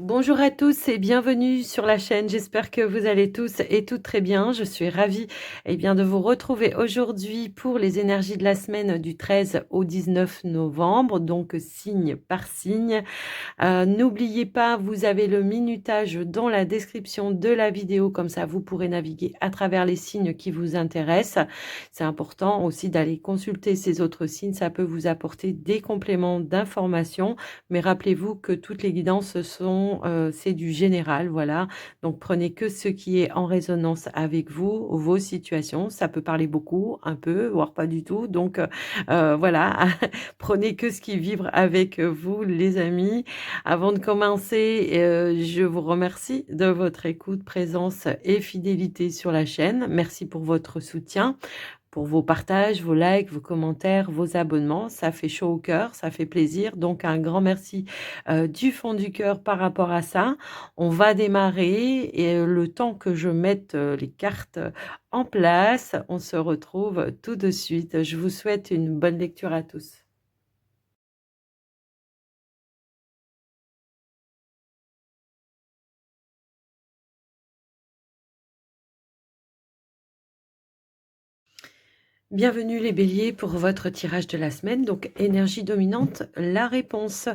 Bonjour à tous et bienvenue sur la chaîne. J'espère que vous allez tous et toutes très bien. Je suis ravie bien, de vous retrouver aujourd'hui pour les énergies de la semaine du 13 au 19 novembre, donc signe par signe. N'oubliez pas, vous avez le minutage dans la description de la vidéo, comme ça vous pourrez naviguer à travers les signes qui vous intéressent. C'est important aussi d'aller consulter ces autres signes, ça peut vous apporter des compléments d'informations, mais rappelez-vous que toutes les guidances c'est du général, voilà. Donc prenez que ce qui est en résonance avec vous, vos situations. Ça peut parler beaucoup, un peu, voire pas du tout. Donc voilà, prenez que ce qui vibre avec vous, les amis. Avant de commencer, je vous remercie de votre écoute, présence et fidélité sur la chaîne. Merci pour votre soutien, pour vos partages, vos likes, vos commentaires, vos abonnements. Ça fait chaud au cœur, ça fait plaisir. Donc un grand merci du fond du cœur par rapport à ça. On va démarrer et le temps que je mette les cartes en place, on se retrouve tout de suite. Je vous souhaite une bonne lecture à tous. Bienvenue les béliers pour votre tirage de la semaine. Donc énergie dominante, la réponse.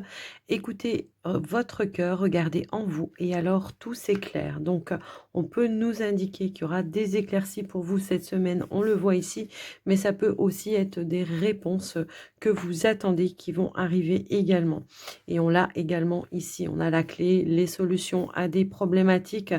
Écoutez votre cœur, regardez en vous et alors tout s'éclaire. Donc on peut nous indiquer qu'il y aura des éclaircies pour vous cette semaine, on le voit ici, mais ça peut aussi être des réponses que vous attendez qui vont arriver également. Et on l'a également ici, on a la clé, les solutions à des problématiques,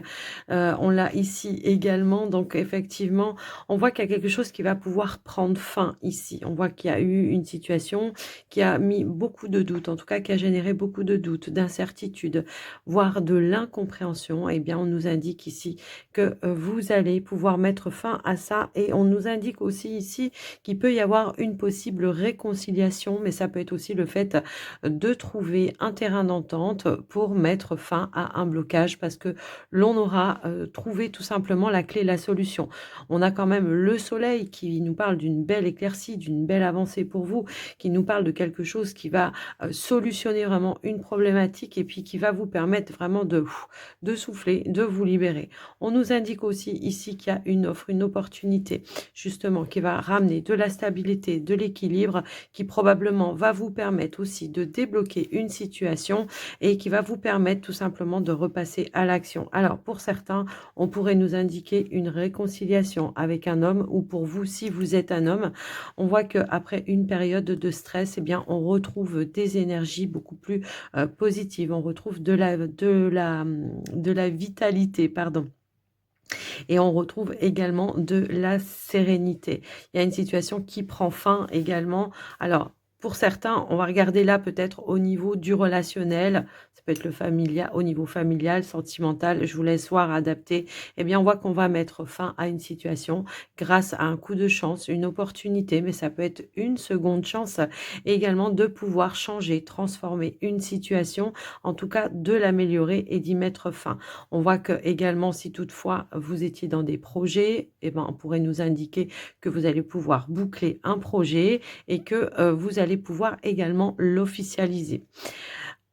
on l'a ici également. Donc effectivement, on voit qu'il y a quelque chose qui va pouvoir prendre fin ici. On voit qu'il y a eu une situation qui a mis beaucoup de doutes, en tout cas qui a généré beaucoup de doutes, d'incertitudes, voire de l'incompréhension. Eh bien, on nous indique ici que vous allez pouvoir mettre fin à ça et on nous indique aussi ici qu'il peut y avoir une possible réconciliation, mais ça peut être aussi le fait de trouver un terrain d'entente pour mettre fin à un blocage parce que l'on aura trouvé tout simplement la clé, la solution. On a quand même le soleil qui nous parle d'une belle éclaircie, d'une belle avancée pour vous, qui nous parle de quelque chose qui va solutionner vraiment une problématique et puis qui va vous permettre vraiment de souffler, de vous libérer. On nous indique aussi ici qu'il y a une offre, une opportunité justement qui va ramener de la stabilité, de l'équilibre, qui probablement va vous permettre aussi de débloquer une situation et qui va vous permettre tout simplement de repasser à l'action. Alors pour certains, on pourrait nous indiquer une réconciliation avec un homme ou pour vous, si vous êtes un homme, on voit qu'après une période de stress, eh bien, on retrouve des énergies beaucoup plus positives. On retrouve de la vitalité, pardon. Et on retrouve également de la sérénité. Il y a une situation qui prend fin également. Alors, pour certains, on va regarder là peut-être au niveau du relationnel, ça peut être le familial, au niveau familial, sentimental, je vous laisse voir, adapter. Eh bien, on voit qu'on va mettre fin à une situation grâce à un coup de chance, une opportunité, mais ça peut être une seconde chance également de pouvoir changer, transformer une situation, en tout cas de l'améliorer et d'y mettre fin. On voit que également, si toutefois vous étiez dans des projets, eh ben, on pourrait nous indiquer que vous allez pouvoir boucler un projet et que vous allez pouvoir également l'officialiser.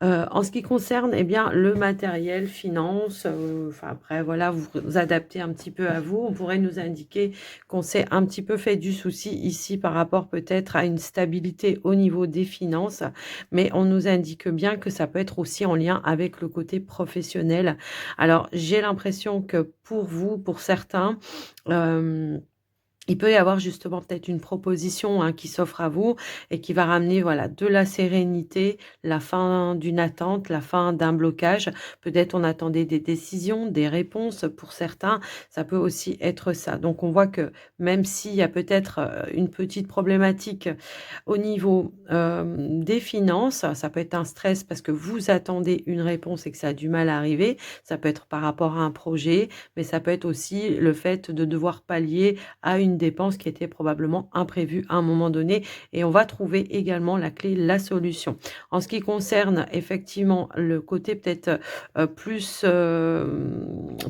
En ce qui concerne eh bien, le matériel, finance, enfin après voilà, vous adaptez un petit peu à vous. On pourrait nous indiquer qu'on s'est un petit peu fait du souci ici par rapport peut-être à une stabilité au niveau des finances, mais on nous indique bien que ça peut être aussi en lien avec le côté professionnel. Alors j'ai l'impression que pour vous, pour certains, hem il peut y avoir justement peut-être une proposition, hein, qui s'offre à vous et qui va ramener, voilà, de la sérénité, la fin d'une attente, la fin d'un blocage. Peut-être on attendait des décisions, des réponses pour certains, ça peut aussi être ça. Donc on voit que même s'il y a peut-être, une petite problématique au niveau, des finances, ça peut être un stress parce que vous attendez une réponse et que ça a du mal à arriver. Ça peut être par rapport à un projet, mais ça peut être aussi le fait de devoir pallier à une une dépense qui était probablement imprévue à un moment donné et on va trouver également la clé, la solution. En ce qui concerne effectivement le côté peut-être, plus,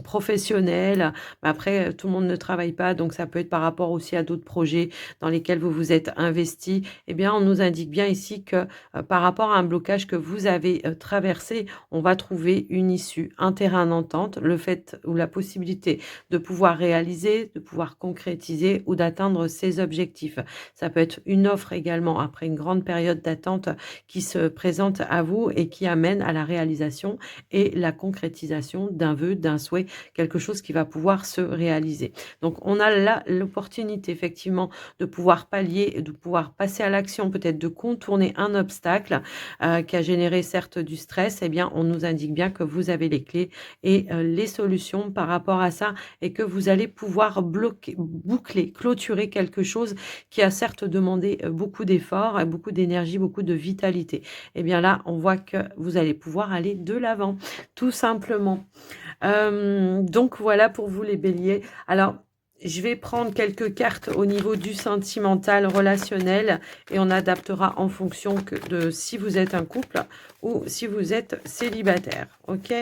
professionnel, bah, après, tout le monde ne travaille pas, donc ça peut être par rapport aussi à d'autres projets dans lesquels vous vous êtes investi. Eh bien, on nous indique bien ici que, par rapport à un blocage que vous avez, traversé, on va trouver une issue, un terrain d'entente, le fait ou la possibilité de pouvoir réaliser, de pouvoir concrétiser ou d'atteindre ses objectifs. Ça peut être une offre également après une grande période d'attente qui se présente à vous et qui amène à la réalisation et la concrétisation d'un vœu, d'un souhait, quelque chose qui va pouvoir se réaliser. Donc on a là l'opportunité effectivement de pouvoir pallier, de pouvoir passer à l'action, peut-être de contourner un obstacle, qui a généré certes du stress. Eh bien, on nous indique bien que vous avez les clés et les solutions par rapport à ça et que vous allez pouvoir bloquer, boucler, clôturer quelque chose qui a certes demandé, beaucoup d'efforts et beaucoup d'énergie, beaucoup de vitalité. Eh bien là, on voit que vous allez pouvoir aller de l'avant, tout simplement. Donc voilà pour vous les béliers. Alors, je vais prendre quelques cartes au niveau du sentimental, relationnel et on adaptera en fonction de si vous êtes un couple ou si vous êtes célibataire. OK?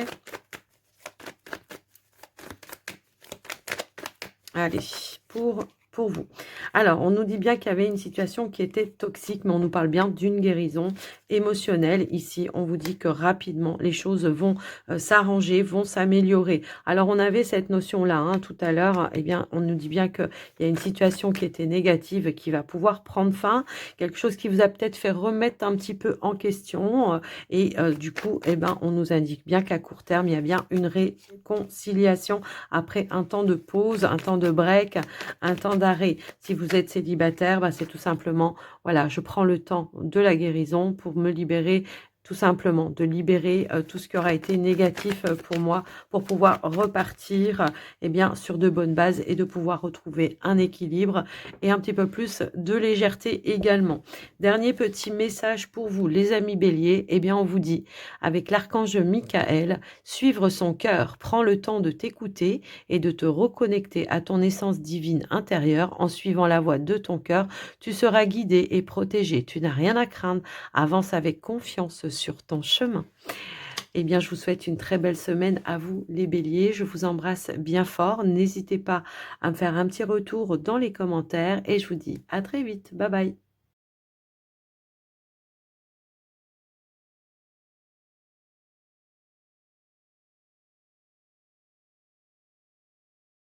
Allez, pour vous. Alors, on nous dit bien qu'il y avait une situation qui était toxique, mais on nous parle bien d'une guérison émotionnelle. Ici, on vous dit que rapidement, les choses vont s'arranger, vont s'améliorer. Alors, on avait cette notion-là hein, tout à l'heure. Eh bien, on nous dit bien qu'il y a une situation qui était négative qui va pouvoir prendre fin. Quelque chose qui vous a peut-être fait remettre un petit peu en question. Et du coup, eh ben, on nous indique bien qu'à court terme, il y a bien une réconciliation après un temps de pause, un temps de break, un temps d'arrêt. Si vous êtes célibataire, bah, c'est tout simplement, voilà, je prends le temps de la guérison pour me libérer, tout simplement, de libérer tout ce qui aura été négatif pour moi, pour pouvoir repartir eh bien, sur de bonnes bases et de pouvoir retrouver un équilibre et un petit peu plus de légèreté également. Dernier petit message pour vous, les amis béliers, eh bien, on vous dit, avec l'archange Michael, suivre son cœur, prends le temps de t'écouter et de te reconnecter à ton essence divine intérieure en suivant la voie de ton cœur. Tu seras guidé et protégé. Tu n'as rien à craindre. Avance avec confiance sur ton chemin. Eh bien, je vous souhaite une très belle semaine à vous, les béliers. Je vous embrasse bien fort. N'hésitez pas à me faire un petit retour dans les commentaires et je vous dis à très vite. Bye bye.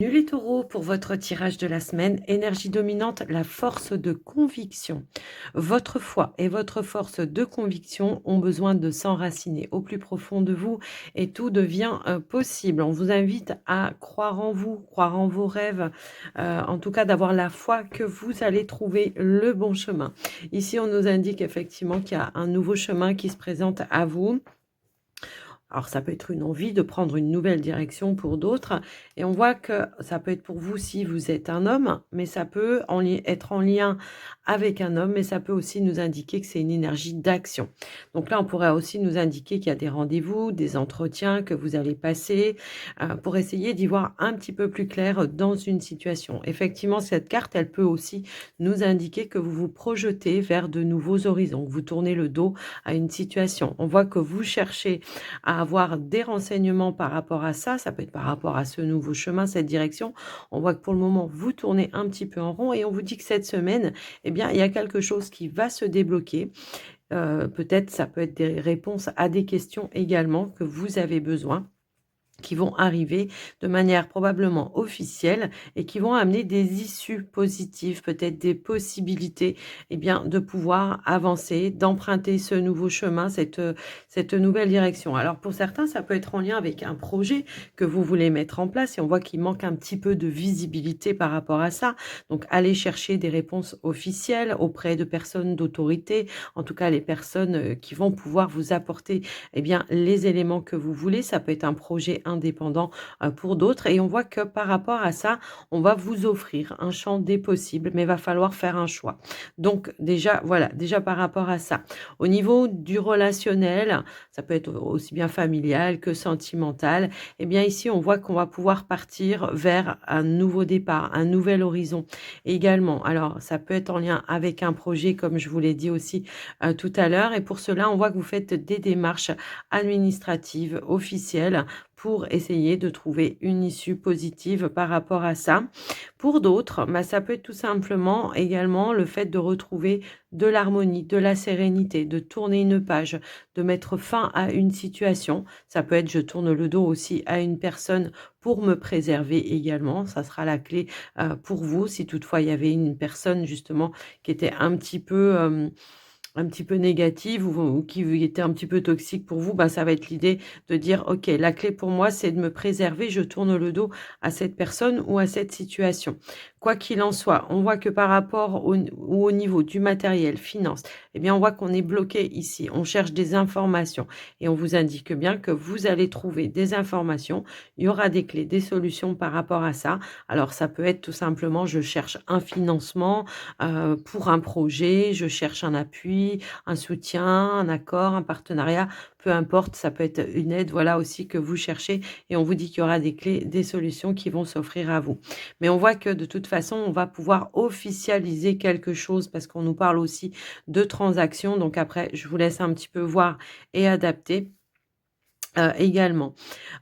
Salut les taureaux, pour votre tirage de la semaine, énergie dominante, la force de conviction. Votre foi et votre force de conviction ont besoin de s'enraciner au plus profond de vous et tout devient possible. On vous invite à croire en vous, croire en vos rêves, en tout cas d'avoir la foi que vous allez trouver le bon chemin. Ici, on nous indique effectivement qu'il y a un nouveau chemin qui se présente à vous. Alors ça peut être une envie de prendre une nouvelle direction pour d'autres et on voit que ça peut être pour vous si vous êtes un homme, mais ça peut être en lien avec un homme, mais ça peut aussi nous indiquer que c'est une énergie d'action. Donc là, on pourrait aussi nous indiquer qu'il y a des rendez-vous, des entretiens que vous allez passer pour essayer d'y voir un petit peu plus clair dans une situation. Effectivement, cette carte, elle peut aussi nous indiquer que vous vous projetez vers de nouveaux horizons, que vous tournez le dos à une situation. On voit que vous cherchez à avoir des renseignements par rapport à ça. Ça peut être par rapport à ce nouveau chemin, cette direction. On voit que pour le moment, vous tournez un petit peu en rond et on vous dit que cette semaine, eh bien, il y a quelque chose qui va se débloquer. Peut-être ça peut être des réponses à des questions également que vous avez besoin, qui vont arriver de manière probablement officielle et qui vont amener des issues positives, peut-être des possibilités eh bien, de pouvoir avancer, d'emprunter ce nouveau chemin, cette nouvelle direction. Alors pour certains, ça peut être en lien avec un projet que vous voulez mettre en place et on voit qu'il manque un petit peu de visibilité par rapport à ça. Donc allez chercher des réponses officielles auprès de personnes d'autorité, en tout cas les personnes qui vont pouvoir vous apporter eh bien, les éléments que vous voulez. Ça peut être un projet indépendant pour d'autres. Et on voit que par rapport à ça, on va vous offrir un champ des possibles, mais il va falloir faire un choix. Donc déjà, voilà, déjà par rapport à ça. Au niveau du relationnel, ça peut être aussi bien familial que sentimental. Eh bien ici, on voit qu'on va pouvoir partir vers un nouveau départ, un nouvel horizon également. Alors, ça peut être en lien avec un projet, comme je vous l'ai dit aussi tout à l'heure. Et pour cela, on voit que vous faites des démarches administratives, officielles, pour essayer de trouver une issue positive par rapport à ça. Pour d'autres, bah, ça peut être tout simplement également le fait de retrouver de l'harmonie, de la sérénité, de tourner une page, de mettre fin à une situation. Ça peut être je tourne le dos aussi à une personne pour me préserver également. Ça sera la clé pour vous si toutefois il y avait une personne justement qui était un petit peu négative ou qui était un petit peu toxique pour vous, bah, ça va être l'idée de dire: «OK, la clé pour moi, c'est de me préserver, je tourne le dos à cette personne ou à cette situation». Quoi qu'il en soit, on voit que par rapport au niveau du matériel, finance, eh bien, on voit qu'on est bloqué ici. On cherche des informations et on vous indique bien que vous allez trouver des informations. Il y aura des clés, des solutions par rapport à ça. Alors ça peut être tout simplement: je cherche un financement, pour un projet, je cherche un appui, un soutien, un accord, un partenariat, peu importe, ça peut être une aide, voilà aussi que vous cherchez et on vous dit qu'il y aura des clés, des solutions qui vont s'offrir à vous. Mais on voit que de toute façon, on va pouvoir officialiser quelque chose parce qu'on nous parle aussi de transactions. Donc après, je vous laisse un petit peu voir et adapter. Également.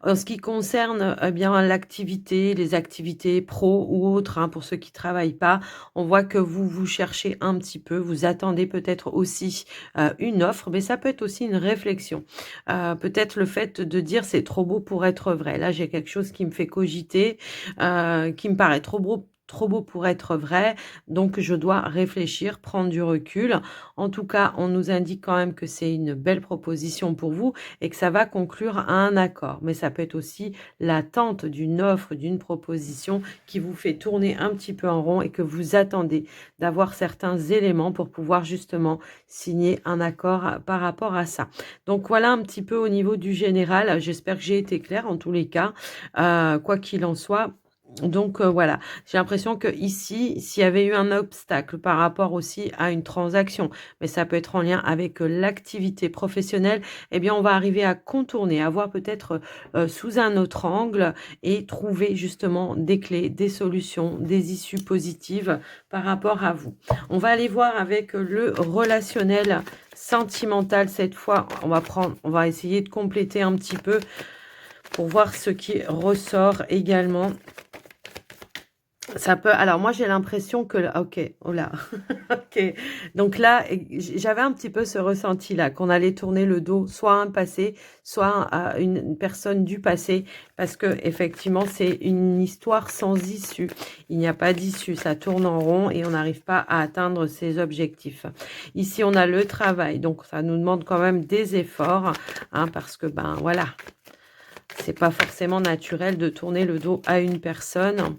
En ce qui concerne, bien l'activité, les activités pro ou autres, hein, pour ceux qui travaillent pas, on voit que vous cherchez un petit peu, vous attendez peut-être aussi, une offre, mais ça peut être aussi une réflexion. Peut-être le fait de dire: «C'est trop beau pour être vrai». Là, j'ai quelque chose qui me fait cogiter, qui me paraît trop beau pour être vrai, donc je dois réfléchir, prendre du recul. En tout cas, on nous indique quand même que c'est une belle proposition pour vous et que ça va conclure à un accord. Mais ça peut être aussi l'attente d'une offre, d'une proposition qui vous fait tourner un petit peu en rond et que vous attendez d'avoir certains éléments pour pouvoir justement signer un accord par rapport à ça. Donc voilà un petit peu au niveau du général. J'espère que j'ai été claire en tous les cas, quoi qu'il en soit. Donc voilà, j'ai l'impression que ici, s'il y avait eu un obstacle par rapport aussi à une transaction, mais ça peut être en lien avec l'activité professionnelle, eh bien, on va arriver à contourner, à voir peut-être sous un autre angle et trouver justement des clés, des solutions, des issues positives par rapport à vous. On va aller voir avec le relationnel sentimental cette fois. On va essayer de compléter un petit peu pour voir ce qui ressort également. Ça peut alors moi j'ai l'impression que OK, oh là, OK. Donc là, j'avais un petit peu ce ressenti-là, qu'on allait tourner le dos soit à un passé, soit à une personne du passé, parce que effectivement c'est une histoire sans issue. Il n'y a pas d'issue, ça tourne en rond et on n'arrive pas à atteindre ses objectifs. Ici, on a le travail, donc ça nous demande quand même des efforts, hein, parce que, ben, voilà, c'est pas forcément naturel de tourner le dos à une personne.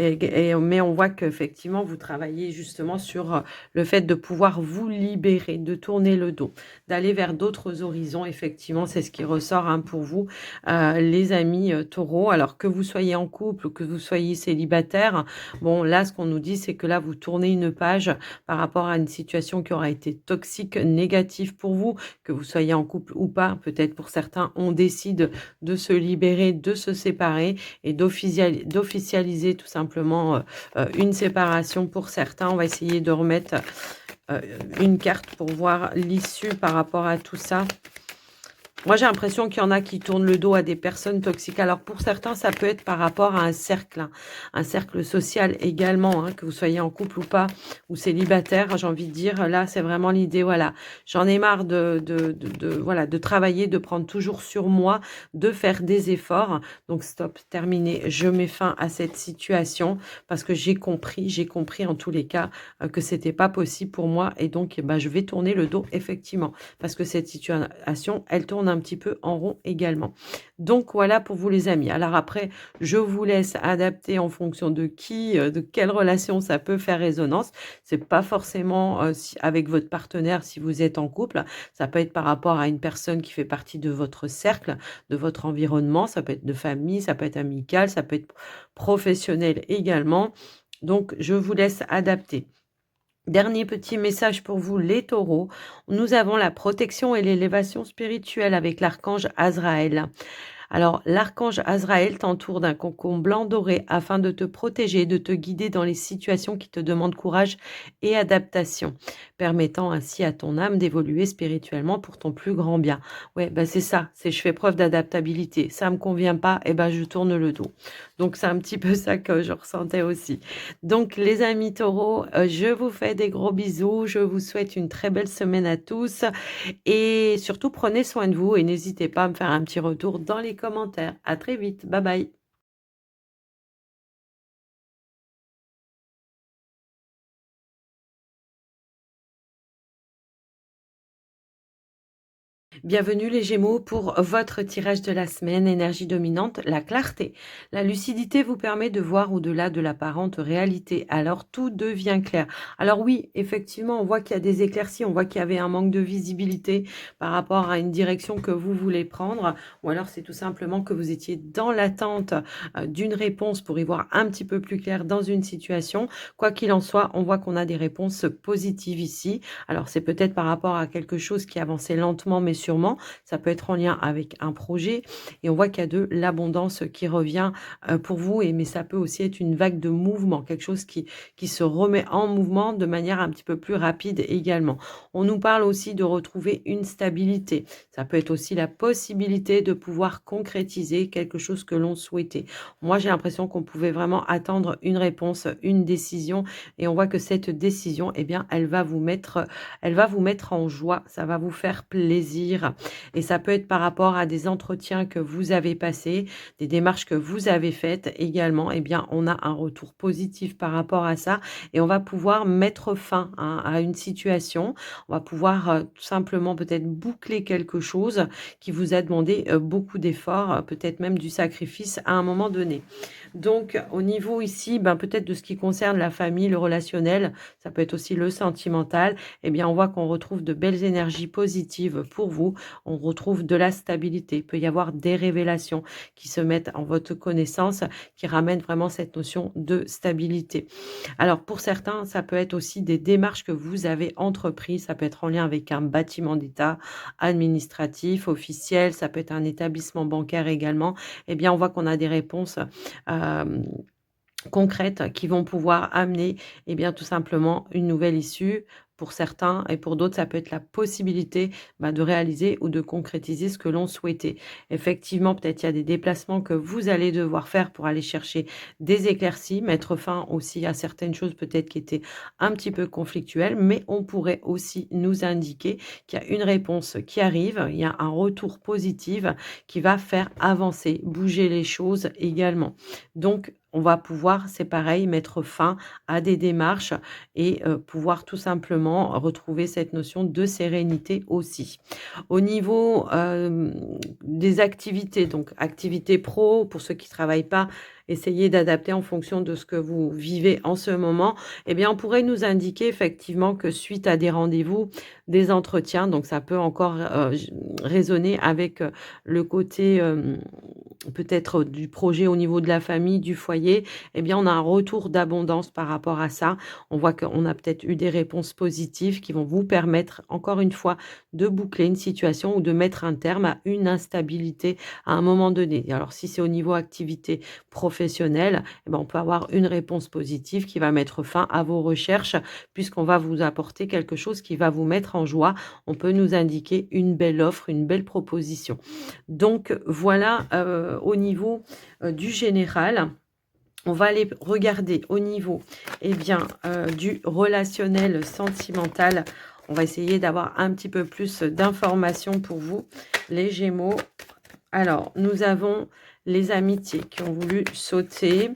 Mais on voit qu'effectivement, vous travaillez justement sur le fait de pouvoir vous libérer, de tourner le dos, d'aller vers d'autres horizons. Effectivement, c'est ce qui ressort hein, pour vous, les amis taureaux. Alors que vous soyez en couple ou que vous soyez célibataire, bon, là, ce qu'on nous dit, c'est que là, vous tournez une page par rapport à une situation qui aura été toxique, négative pour vous, que vous soyez en couple ou pas. Peut-être pour certains, on décide de se libérer, de se séparer et d'officialiser tout simplement une séparation pour certains. On va essayer de remettre une carte pour voir l'issue par rapport à tout ça. Moi, j'ai l'impression qu'il y en a qui tournent le dos à des personnes toxiques. Alors, pour certains, ça peut être par rapport à un cercle social également, hein, que vous soyez en couple ou pas, ou célibataire, j'ai envie de dire. Là, c'est vraiment l'idée, voilà. J'en ai marre voilà, de travailler, de prendre toujours sur moi, de faire des efforts. Donc, stop, terminé. Je mets fin à cette situation parce que j'ai compris en tous les cas que c'était pas possible pour moi. Et donc, bah, je vais tourner le dos, effectivement, parce que cette situation, elle tourne tourne un petit peu en rond également. Donc voilà pour vous les amis. Alors après, je vous laisse adapter en fonction de qui, de quelle relation ça peut faire résonance. C'est pas forcément, avec votre partenaire si vous êtes en couple. Ça peut être par rapport à une personne qui fait partie de votre cercle, de votre environnement. Ça peut être de famille, ça peut être amical, ça peut être professionnel également. Donc je vous laisse adapter. Dernier petit message pour vous, les taureaux. Nous avons la protection et l'élévation spirituelle avec l'archange Azraël. Alors, l'archange Azraël t'entoure d'un cocon blanc doré afin de te protéger, de te guider dans les situations qui te demandent courage et adaptation, permettant ainsi à ton âme d'évoluer spirituellement pour ton plus grand bien. Ouais, bah c'est ça, c'est je fais preuve d'adaptabilité. Ça me convient pas, et ben je tourne le dos. Donc c'est un petit peu ça que je ressentais aussi. Donc les amis taureaux, je vous fais des gros bisous. Je vous souhaite une très belle semaine à tous. Et surtout, prenez soin de vous et n'hésitez pas à me faire un petit retour dans les commentaires. À très vite. Bye bye. Bienvenue les Gémeaux pour votre tirage de la semaine, énergie dominante, la clarté. La lucidité vous permet de voir au-delà de l'apparente réalité, alors tout devient clair. Alors oui, effectivement, on voit qu'il y a des éclaircies, on voit qu'il y avait un manque de visibilité par rapport à une direction que vous voulez prendre, ou alors c'est tout simplement que vous étiez dans l'attente d'une réponse pour y voir un petit peu plus clair dans une situation. Quoi qu'il en soit, on voit qu'on a des réponses positives ici. Alors c'est peut-être par rapport à quelque chose qui avançait lentement mais sûrement. Ça peut être en lien avec un projet et on voit qu'il y a de l'abondance qui revient pour vous mais ça peut aussi être une vague de mouvement, quelque chose qui se remet en mouvement de manière un petit peu plus rapide également. On nous parle aussi de retrouver une stabilité. Ça peut être aussi la possibilité de pouvoir concrétiser quelque chose que l'on souhaitait. Moi, j'ai l'impression qu'on pouvait vraiment attendre une réponse, une décision et on voit que cette décision, eh bien, elle va vous mettre en joie, ça va vous faire plaisir et ça peut être par rapport à des entretiens que vous avez passés, des démarches que vous avez faites également, eh bien, on a un retour positif par rapport à ça et on va pouvoir mettre fin, hein, à une situation. On va pouvoir, tout simplement peut-être boucler quelque chose qui vous a demandé, beaucoup d'efforts, peut-être même du sacrifice à un moment donné. Donc au niveau ici, ben, peut-être de ce qui concerne la famille, le relationnel, ça peut être aussi le sentimental, eh bien, on voit qu'on retrouve de belles énergies positives pour vous. On retrouve de la stabilité. Il peut y avoir des révélations qui se mettent en votre connaissance, qui ramènent vraiment cette notion de stabilité. Alors, pour certains, ça peut être aussi des démarches que vous avez entreprises. Ça peut être en lien avec un bâtiment d'État, administratif, officiel. Ça peut être un établissement bancaire également. Eh bien, on voit qu'on a des réponses euh, concrètes qui vont pouvoir amener, eh bien, tout simplement une nouvelle issue pour certains et pour d'autres, ça peut être la possibilité, bah, de réaliser ou de concrétiser ce que l'on souhaitait. Effectivement, peut-être il y a des déplacements que vous allez devoir faire pour aller chercher des éclaircies, mettre fin aussi à certaines choses peut-être qui étaient un petit peu conflictuelles, mais on pourrait aussi nous indiquer qu'il y a une réponse qui arrive, il y a un retour positif qui va faire avancer, bouger les choses également. Donc on va pouvoir, c'est pareil, mettre fin à des démarches et pouvoir tout simplement retrouver cette notion de sérénité aussi. Au niveau, des activités, donc activités pro, pour ceux qui travaillent pas, essayez d'adapter en fonction de ce que vous vivez en ce moment. Eh bien, on pourrait nous indiquer effectivement que suite à des rendez-vous, des entretiens, donc ça peut encore, résonner avec, le côté, peut-être du projet au niveau de la famille, du foyer, eh bien, on a un retour d'abondance par rapport à ça. On voit qu'on a peut-être eu des réponses positives qui vont vous permettre, encore une fois, de boucler une situation ou de mettre un terme à une instabilité à un moment donné. Et alors, si c'est au niveau activité professionnelle, eh ben, on peut avoir une réponse positive qui va mettre fin à vos recherches puisqu'on va vous apporter quelque chose qui va vous mettre en joie. On peut nous indiquer une belle offre, une belle proposition. Donc voilà, au niveau, du général. On va aller regarder au niveau, eh bien, du relationnel sentimental. On va essayer d'avoir un petit peu plus d'informations pour vous, les Gémeaux. Alors, nous avons les amitiés qui ont voulu sauter.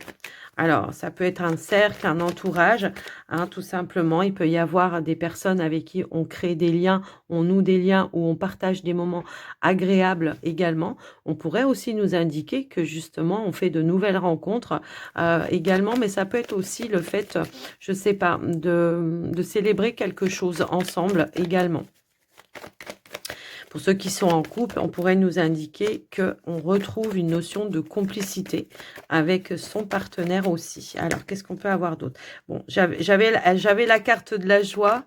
Alors, ça peut être un cercle, un entourage, hein, tout simplement. Il peut y avoir des personnes avec qui on crée des liens, on noue des liens ou on partage des moments agréables également. On pourrait aussi nous indiquer que justement, on fait de nouvelles rencontres également, mais ça peut être aussi le fait, je sais pas, de célébrer quelque chose ensemble également. Pour ceux qui sont en couple, on pourrait nous indiquer qu'on retrouve une notion de complicité avec son partenaire aussi. Alors, qu'est-ce qu'on peut avoir d'autre? Bon, j'avais la carte de la joie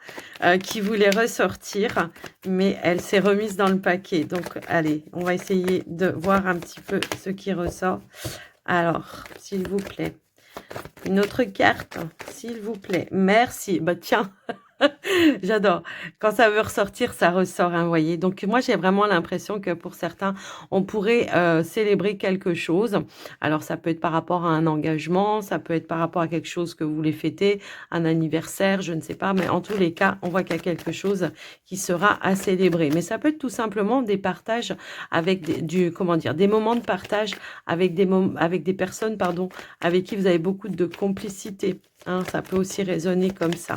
qui voulait ressortir, mais elle s'est remise dans le paquet. Donc, allez, on va essayer de voir un petit peu ce qui ressort. Alors, s'il vous plaît, une autre carte, s'il vous plaît. Merci. Bah tiens, j'adore. Quand ça veut ressortir, ça ressort, hein, vous voyez. Donc moi, j'ai vraiment l'impression que pour certains, on pourrait célébrer quelque chose. Alors ça peut être par rapport à un engagement, ça peut être par rapport à quelque chose que vous voulez fêter, un anniversaire, je ne sais pas. Mais en tous les cas, on voit qu'il y a quelque chose qui sera à célébrer. Mais ça peut être tout simplement des partages avec comment dire, des moments de partage avec des personnes, pardon, avec qui vous avez beaucoup de complicité. Hein, ça peut aussi résonner comme ça.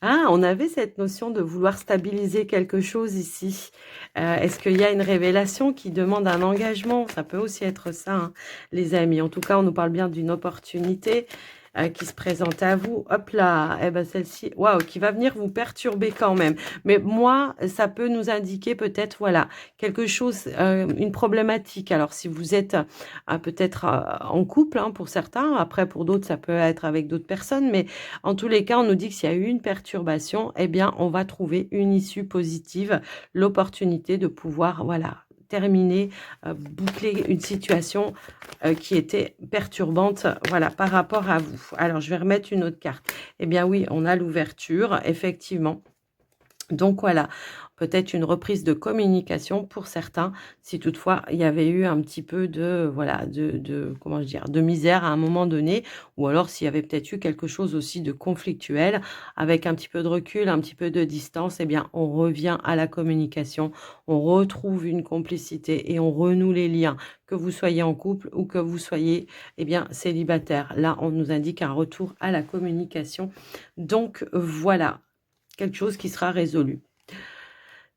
Ah, on avait cette notion de vouloir stabiliser quelque chose ici. Est-ce qu'il y a une révélation qui demande un engagement? Ça peut aussi être ça, hein, les amis. En tout cas, on nous parle bien d'une opportunité qui se présente à vous. Hop là, eh ben celle-ci, waouh, qui va venir vous perturber quand même. Mais moi, ça peut nous indiquer peut-être, voilà, quelque chose, une problématique. Alors, si vous êtes peut-être en couple, hein, pour certains, après pour d'autres, ça peut être avec d'autres personnes, mais en tous les cas, on nous dit que s'il y a eu une perturbation, eh bien, on va trouver une issue positive, l'opportunité de pouvoir, voilà, terminer, boucler une situation qui était perturbante, voilà, par rapport à vous. Alors, je vais remettre une autre carte. Eh bien oui, on a l'ouverture, effectivement. Donc voilà, peut-être une reprise de communication pour certains, si toutefois il y avait eu un petit peu de, voilà, comment dire, de misère à un moment donné, ou alors s'il y avait peut-être eu quelque chose aussi de conflictuel, avec un petit peu de recul, un petit peu de distance, eh bien on revient à la communication, on retrouve une complicité et on renoue les liens, que vous soyez en couple ou que vous soyez, eh bien, célibataire. Là, on nous indique un retour à la communication. Donc voilà, quelque chose qui sera résolu.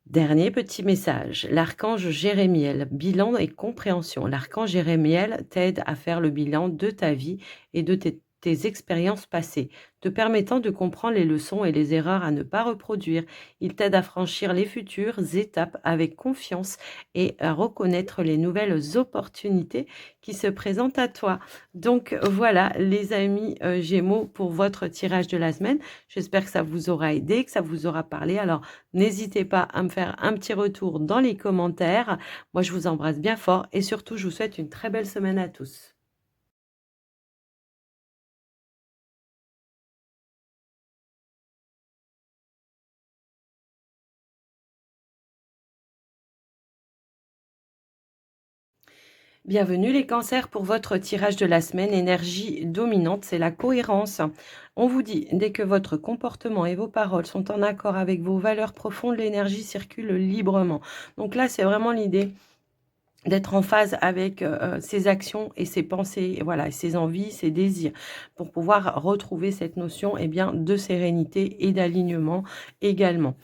Dernier petit message, l'archange Jérémiel, bilan et compréhension. L'archange Jérémiel t'aide à faire le bilan de ta vie et de tes expériences passées, te permettant de comprendre les leçons et les erreurs à ne pas reproduire. Il t'aide à franchir les futures étapes avec confiance et à reconnaître les nouvelles opportunités qui se présentent à toi. Donc voilà les amis Gémeaux pour votre tirage de la semaine. J'espère que ça vous aura aidé, que ça vous aura parlé. Alors n'hésitez pas à me faire un petit retour dans les commentaires. Moi, je vous embrasse bien fort et surtout, je vous souhaite une très belle semaine à tous. Bienvenue les cancers pour votre tirage de la semaine. Énergie dominante, c'est la cohérence. On vous dit, dès que votre comportement et vos paroles sont en accord avec vos valeurs profondes, l'énergie circule librement. Donc là, c'est vraiment l'idée d'être en phase avec ses actions et ses pensées, et voilà, ses envies, ses désirs, pour pouvoir retrouver cette notion eh bien, de sérénité et d'alignement également.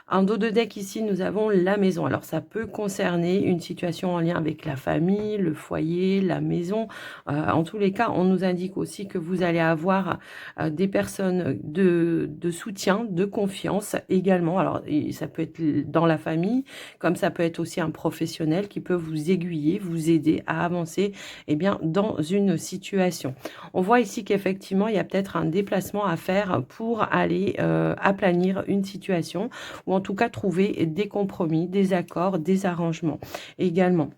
En dos de deck ici, nous avons la maison. Alors ça peut concerner une situation en lien avec la famille, le foyer, la maison. En tous les cas, on nous indique aussi que vous allez avoir des personnes de soutien, de confiance également. Alors ça peut être dans la famille, comme ça peut être aussi un professionnel qui peut vous aiguiller, vous aider à avancer eh bien, dans une situation. On voit ici qu'effectivement, il y a peut-être un déplacement à faire pour aller aplanir une situation ou en tout cas trouver des compromis, des accords, des arrangements également.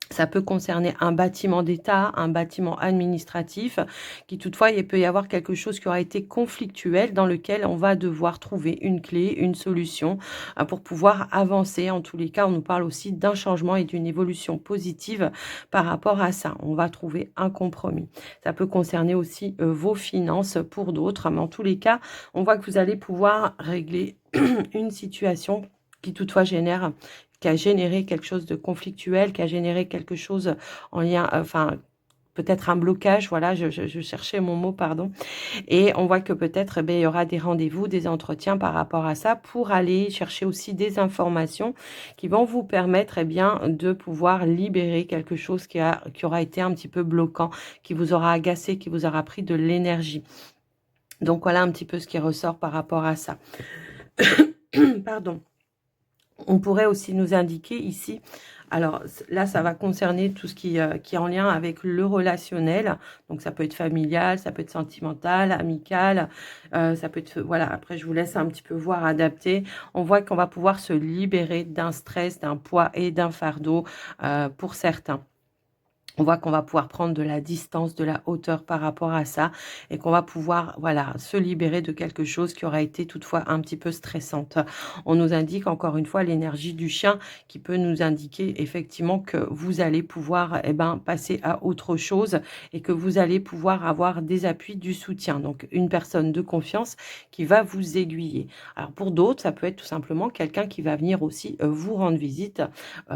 Ça peut concerner un bâtiment d'État, un bâtiment administratif, qui toutefois, il peut y avoir quelque chose qui aura été conflictuel dans lequel on va devoir trouver une clé, une solution pour pouvoir avancer. En tous les cas, on nous parle aussi d'un changement et d'une évolution positive par rapport à ça. On va trouver un compromis. Ça peut concerner aussi vos finances pour d'autres, mais en tous les cas, on voit que vous allez pouvoir régler une situation qui toutefois génère qui a généré quelque chose de conflictuel, qui a généré quelque chose en lien, enfin, peut-être un blocage, voilà, je cherchais mon mot, pardon. Et on voit que peut-être, il y aura des rendez-vous, des entretiens par rapport à ça pour aller chercher aussi des informations qui vont vous permettre, de pouvoir libérer quelque chose qui aura été un petit peu bloquant, qui vous aura agacé, qui vous aura pris de l'énergie. Donc voilà un petit peu ce qui ressort par rapport à ça. Pardon. On pourrait aussi nous indiquer ici, alors là, ça va concerner tout ce qui est en lien avec le relationnel. Donc, ça peut être familial, ça peut être sentimental, amical, ça peut être, voilà, après, je vous laisse un petit peu voir, adapter. On voit qu'on va pouvoir se libérer d'un stress, d'un poids et d'un fardeau pour certains. On voit qu'on va pouvoir prendre de la distance, de la hauteur par rapport à ça et qu'on va pouvoir, voilà, se libérer de quelque chose qui aura été toutefois un petit peu stressante. On nous indique encore une fois l'énergie du chien qui peut nous indiquer effectivement que vous allez pouvoir, passer à autre chose et que vous allez pouvoir avoir des appuis, du soutien. Donc, une personne de confiance qui va vous aiguiller. Alors, pour d'autres, ça peut être tout simplement quelqu'un qui va venir aussi vous rendre visite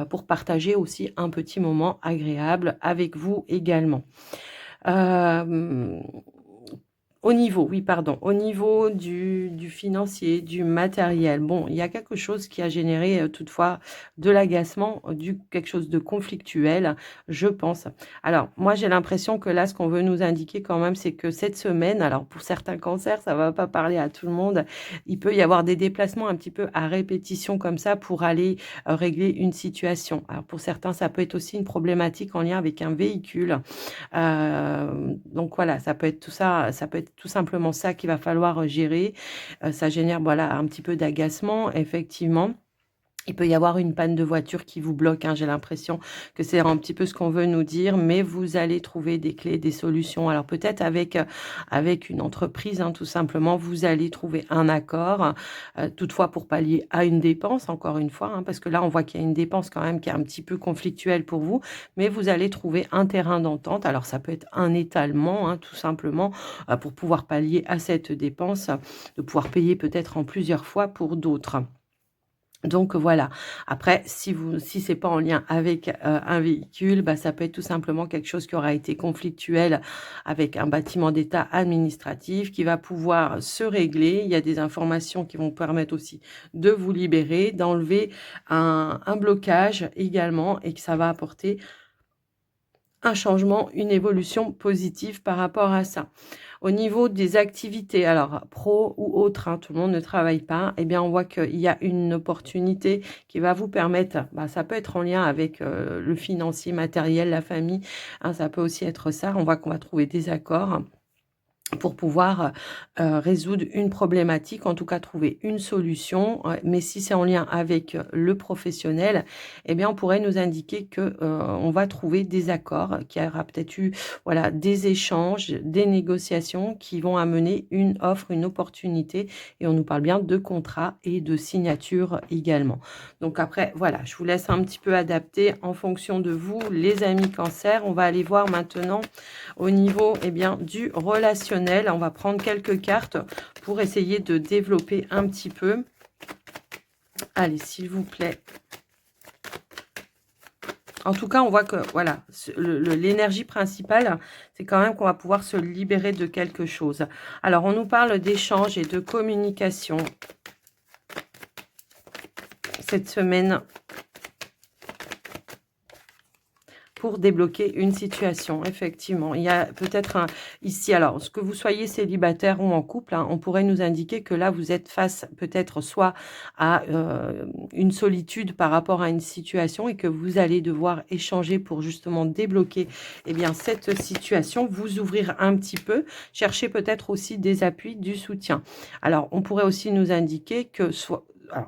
pour partager aussi un petit moment agréable avec vous également. Hem, au niveau du financier, du matériel, bon, il y a quelque chose qui a généré, toutefois de l'agacement, quelque chose de conflictuel, je pense. Alors moi, j'ai l'impression que là, ce qu'on veut nous indiquer quand même, c'est que cette semaine, alors pour certains cancers, ça va pas parler à tout le monde, il peut y avoir des déplacements un petit peu à répétition comme ça pour aller, régler une situation. Alors pour certains, ça peut être aussi une problématique en lien avec un véhicule. Donc voilà, ça peut être tout ça, ça peut être tout simplement ça qu'il va falloir, gérer. Ça génère, voilà, un petit peu d'agacement, effectivement. Il peut y avoir une panne de voiture qui vous bloque, hein, j'ai l'impression que c'est un petit peu ce qu'on veut nous dire, mais vous allez trouver des clés, des solutions. Alors peut-être avec une entreprise, hein, tout simplement, vous allez trouver un accord, toutefois pour pallier à une dépense, encore une fois, hein, parce que là, on voit qu'il y a une dépense quand même qui est un petit peu conflictuelle pour vous, mais vous allez trouver un terrain d'entente. Alors ça peut être un étalement, hein, tout simplement, pour pouvoir pallier à cette dépense, de pouvoir payer peut-être en plusieurs fois pour d'autres. Donc voilà. Après, si c'est pas en lien avec, un véhicule, ça peut être tout simplement quelque chose qui aura été conflictuel avec un bâtiment d'État administratif qui va pouvoir se régler. Il y a des informations qui vont permettre aussi de vous libérer, d'enlever un blocage également et que ça va apporter un changement, une évolution positive par rapport à ça. Au niveau des activités, alors pro ou autres, hein, tout le monde ne travaille pas, on voit qu'il y a une opportunité qui va vous permettre, ça peut être en lien avec le financier, matériel, la famille, hein, ça peut aussi être ça. On voit qu'on va trouver des accords pour pouvoir, résoudre une problématique, en tout cas trouver une solution, mais si c'est en lien avec, le professionnel, on pourrait nous indiquer que, on va trouver des accords, qu'il y aura peut-être eu, voilà, des échanges, des négociations qui vont amener une offre, une opportunité et on nous parle bien de contrat et de signature également. Donc après, voilà, je vous laisse un petit peu adapter en fonction de vous, les amis Cancer. On va aller voir maintenant au niveau, du relationnel. On va prendre quelques cartes pour essayer de développer un petit peu. Allez, s'il vous plaît. En tout cas, on voit que, voilà, l'énergie principale, c'est quand même qu'on va pouvoir se libérer de quelque chose. Alors, on nous parle d'échange et de communication cette semaine pour débloquer une situation, effectivement. Il y a peut-être ici, alors, ce que vous soyez célibataire ou en couple, hein, on pourrait nous indiquer que là, vous êtes face peut-être soit à une solitude par rapport à une situation et que vous allez devoir échanger pour justement débloquer cette situation, vous ouvrir un petit peu, chercher peut-être aussi des appuis, du soutien. Alors, on pourrait aussi nous indiquer que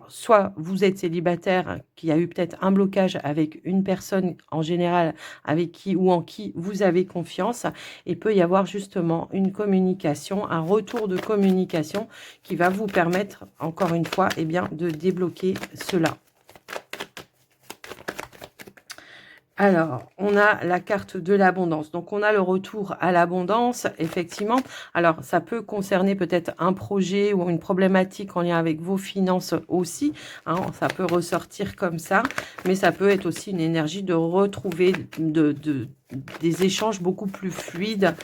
soit vous êtes célibataire, qu'il y a eu peut-être un blocage avec une personne en général avec qui ou en qui vous avez confiance et peut y avoir justement une communication, un retour de communication qui va vous permettre encore une fois de débloquer cela. Alors, on a la carte de l'abondance. Donc, on a le retour à l'abondance, effectivement. Alors, ça peut concerner peut-être un projet ou une problématique en lien avec vos finances aussi, hein. Ça peut ressortir comme ça, mais ça peut être aussi une énergie de retrouver des échanges beaucoup plus fluides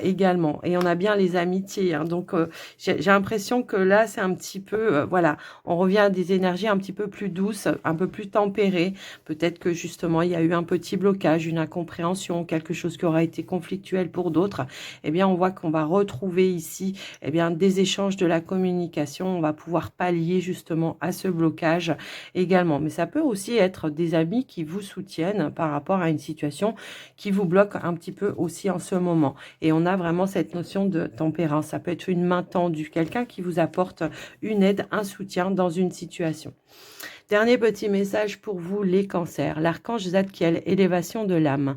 également. Et on a bien les amitiés, hein. Donc, j'ai l'impression que là, c'est un petit peu, voilà, on revient à des énergies un petit peu plus douces, un peu plus tempérées. Peut-être que justement, il y a eu un petit blocage, une incompréhension, quelque chose qui aura été conflictuel pour d'autres. Eh bien, on voit qu'on va retrouver ici, eh bien, des échanges, de la communication. On va pouvoir pallier justement à ce blocage également. Mais ça peut aussi être des amis qui vous soutiennent par rapport à une situation qui vous bloque un petit peu aussi en ce moment. Et on a vraiment cette notion de tempérance. Ça peut être une main tendue, quelqu'un qui vous apporte une aide, un soutien dans une situation. Dernier petit message pour vous, les cancers. L'archange Zadkiel, élévation de l'âme.